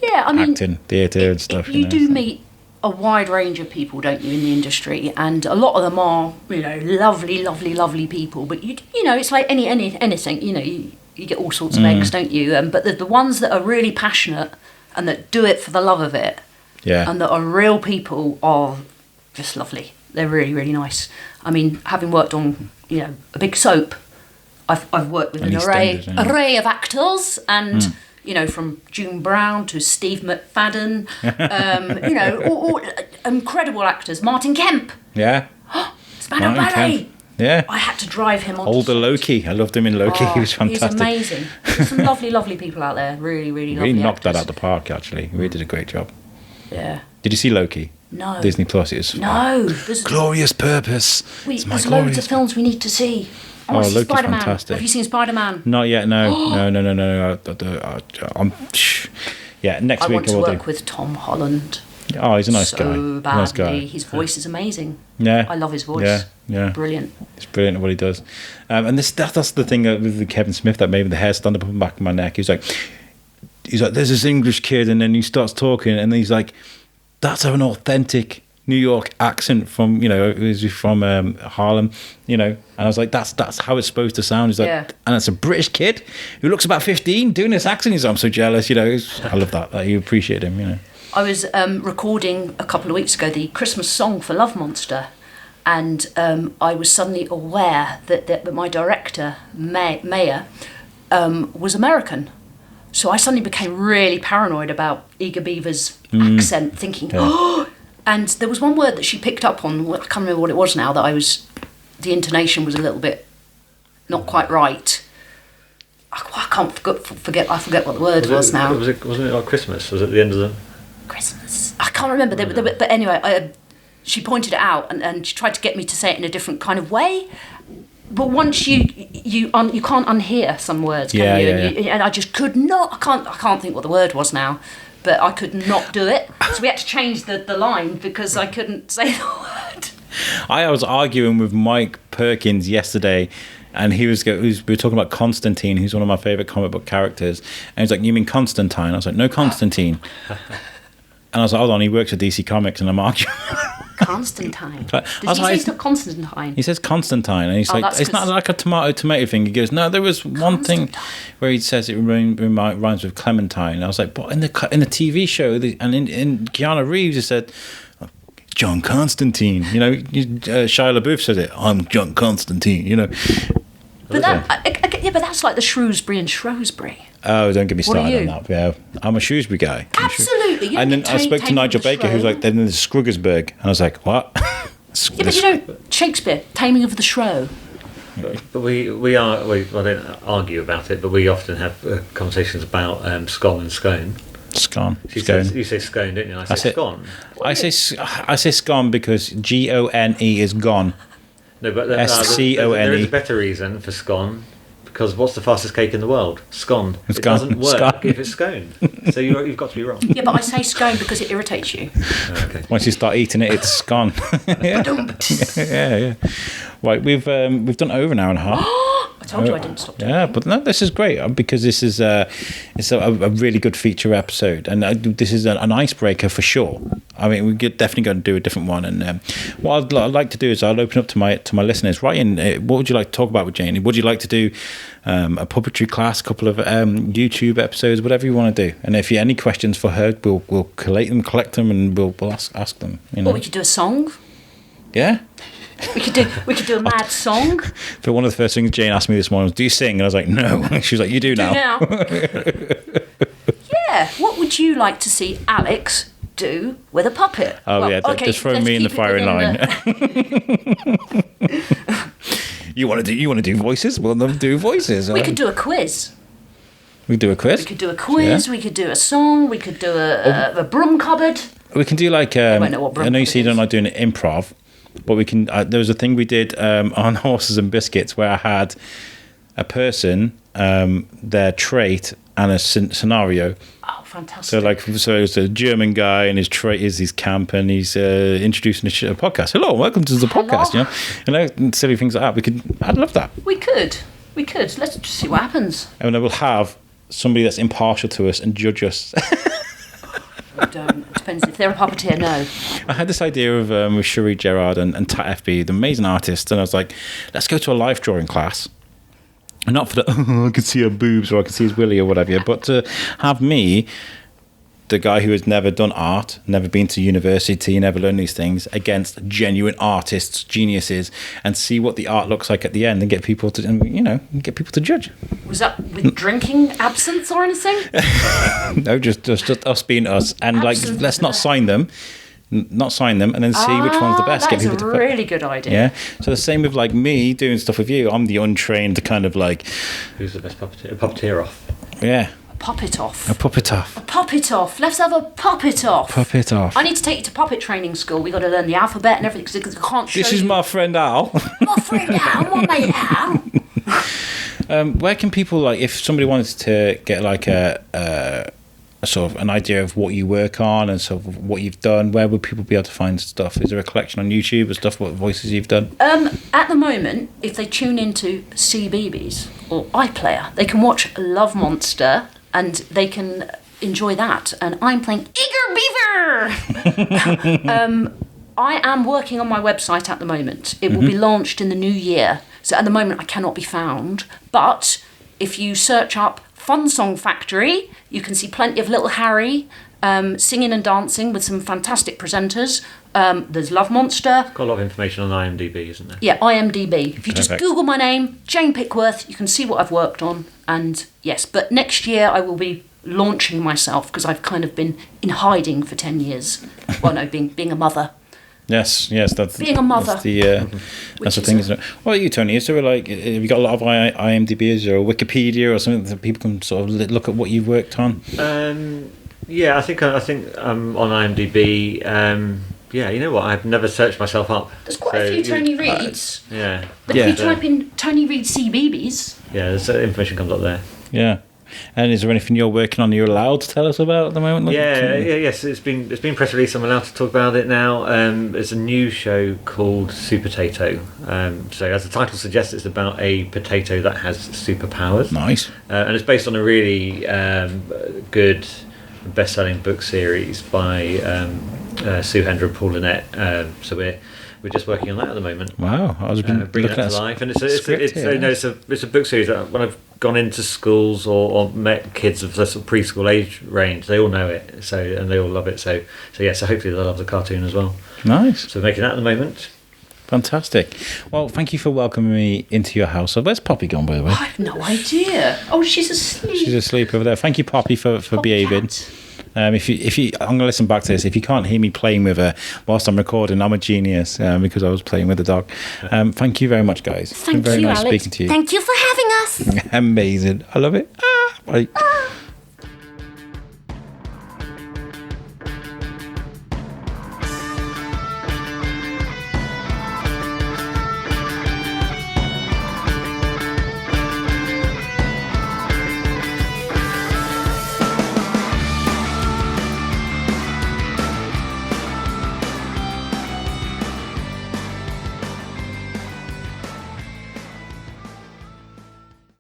acting, theatre and stuff. You do meet a wide range of people, don't you, in the industry, and a lot of them are, lovely people. But it's like anything. You get all sorts of eggs, don't you? But the ones that are really passionate and that do it for the love of it, and that are real people, are just lovely. They're really, really nice. I mean, having worked on a big soap, I've worked with an array of actors and. From June Brown to Steve McFadden, all incredible actors. Martin Kemp. Yeah. Spano Ballet. Yeah. I had to drive him on. Older Loki. I loved him in Loki. He was fantastic. He's amazing. There's some lovely people out there. Really, really lovely. He knocked actors. that out the park, actually. He really did a great job. Yeah. Did you see Loki? No. Disney Plus. It was glorious purpose. There's loads of films we need to see. Loki's Spider-Man. fantastic. Have you seen Spider-Man? Not yet, no. No. Next week I want to will work do. with Tom Holland. Oh, he's a nice guy. So badly. Nice guy. His voice is amazing. Yeah. I love his voice. Yeah. Brilliant. It's brilliant at what he does. And that's the thing with Kevin Smith that made the hair stand up on the back of my neck. He's like, there's this English kid, and then he starts talking, and he's like, that's an authentic New York accent from Harlem, and I was like, that's how it's supposed to sound. He's like, and it's a British kid who looks about 15 doing this accent. He's like, I'm so jealous, I love that you appreciate him. I was recording a couple of weeks ago the Christmas song for Love Monster, and I was suddenly aware that my director Maya was American. So I suddenly became really paranoid about Eager Beaver's accent, thinking, and there was one word that she picked up on, I can't remember what it was now, the intonation was a little bit not quite right. I forget what the word was now. Wasn't it like Christmas? Was it the end of the... Christmas? I can't remember. But anyway, she pointed it out and she tried to get me to say it in a different kind of way. But once you can't unhear some words, can you? And I just could not. I can't think what the word was now, but I could not do it. So we had to change the line because I couldn't say the word. I was arguing with Mike Perkins yesterday, and we were talking about Constantine, who's one of my favourite comic book characters, and he's like, "You mean Constantine?" I was like, "No, Constantine." And I was like, hold on, he works at DC Comics, and I'm arguing. Constantine. Does he say it's not Constantine? He says Constantine, and he's like, it's not like a tomato thing. He goes, no, there was one thing where he says it rhymes with Clementine. And I was like, but in the TV show, and in Keanu Reeves, he said, John Constantine. Shia LaBeouf says it, I'm John Constantine, But but that's like the Shrewsbury and Shrewsbury. Oh, don't get me started on that. Yeah, I'm a Shrewsbury guy. Absolutely. And then I spoke to Nigel Baker, who's like, then there's Scruggersburg. And I was like, what? But Shakespeare, Taming of the Shrew. But I don't argue about it, but we often have conversations about scone and scone. Scone. You say scone, don't you? I say scone. I say scone because GONE is gone. No, but SCONE. there is a better reason for scone. Because what's the fastest cake in the world? Scone. It doesn't work if it's scone. So you've got to be wrong. Yeah, but I say scone because it irritates you. Okay. Once you start eating it, it's gone. Yeah. Right, we've done over an hour and a half. I told you I didn't stop doing it. Yeah, but no, this is great because this is it's a really good feature episode, and this is an icebreaker for sure. I mean, we're definitely going to do a different one, and what I'd like to do is I'll open up to my listeners. Write in, what would you like to talk about with Janie? Would you like to do a puppetry class, a couple of YouTube episodes, whatever you want to do? And if you have any questions for her, we'll collect them, and we'll ask them. Or we could do a song. Yeah. We could do a mad song. But one of the first things Jane asked me this morning was, do you sing? And I was like, no. She was like, you do now. Yeah. What would you like to see Alex do with a puppet? Oh, just throw me in the firing line. You want to do voices? Well, then do voices. We could do a quiz. We could do a quiz. We could do a quiz. Yeah. We could do a song. We could do a broom cupboard. We can do like I know you see, don't like doing improv. But we can. There was a thing we did on Horses and Biscuits where I had a person, their trait, and a scenario. Oh, fantastic! So it's a German guy, and his trait is his camp, and he's introducing a podcast. Hello, welcome to the podcast. And silly things like that. I'd love that. We could. Let's just see what happens. And then we'll have somebody that's impartial to us and judge us. Don't. It depends if they're a puppeteer. No. I had this idea of with Cherie Gerard and Tat FB, the amazing artists, and I was like, let's go to a life drawing class. And not for the, I can see her boobs or I can see his willy or whatever, but to have me, the guy who has never done art, never been to university, never learned these things, against genuine artists, geniuses, and see what the art looks like at the end, and get people to, get people to judge. Was that with drinking absence or anything? No, just us being us, and Absence. let's not sign them, and then see which one's the best. That's Get people a to really good idea. Yeah. So the same with me doing stuff with you. I'm the untrained kind of Who's the best puppeteer? A puppeteer off. Yeah. Puppet off. A puppet off. A puppet off. Let's have a puppet off. Puppet off. I need to take you to puppet training school. We got to learn the alphabet and everything because I can't show This is you. my friend Al. My friend Al. My mate Al. Where can people if somebody wanted to get a sort of an idea of what you work on and sort of what you've done, where would people be able to find stuff? Is there a collection on YouTube of stuff, what voices you've done? At the moment, if they tune into CBeebies or iPlayer, they can watch Love Monster and they can enjoy that. And I'm playing Eager Beaver. I am working on my website at the moment. It will be launched in the new year. So at the moment, I cannot be found. But if you search up Fun Song Factory, you can see plenty of Little Harry singing and dancing with some fantastic presenters. There's Love Monster. Got a lot of information on IMDb, isn't there? Yeah, IMDb. If you just Perfect. Google my name, Jane Pickworth, you can see what I've worked on. And yes, but next year I will be launching myself because I've kind of been in hiding for 10 years. Well, no, being a mother. Yes, that's Being a mother. That's the thing, isn't it? What about you, Tony? Is there have you got a lot of IMDb's or Wikipedia or something that people can sort of look at what you've worked on? Yeah, I think I'm on IMDb. Yeah, you know what? I've never searched myself up. There's quite a few Tony Reeds. Yeah. But if you type in Tony Reed CBeebies, Yeah, there's information comes up there. Yeah. And is there anything you're working on you're allowed to tell us about at the moment? Yes. It's been press released. I'm allowed to talk about it now. There's a new show called Super Potato. So as the title suggests, it's about a potato that has superpowers. Nice. And it's based on a really good best-selling book series by Sue Hendra and Paul Lynette. So we're just working on that at the moment. Wow, I was Bringing looking that at to life, and it's a book series that when I've gone into schools or met kids of the sort of preschool age range, they all know it. So and they all love it. So hopefully they'll love the cartoon as well. Nice. So we're making that at the moment. Fantastic. Well, thank you for welcoming me into your house. So where's Poppy gone, by the way? I have no idea. Oh, she's asleep. She's asleep over there. Thank you, Poppy, for behaving. Cat. If you, I'm going to listen back to this. If you can't hear me playing with her whilst I'm recording, I'm a genius because I was playing with the dog. Thank you very much, guys. Thank it's been very you, nice Alex. speaking to you. Thank you for having us. Amazing. I love it. Bye.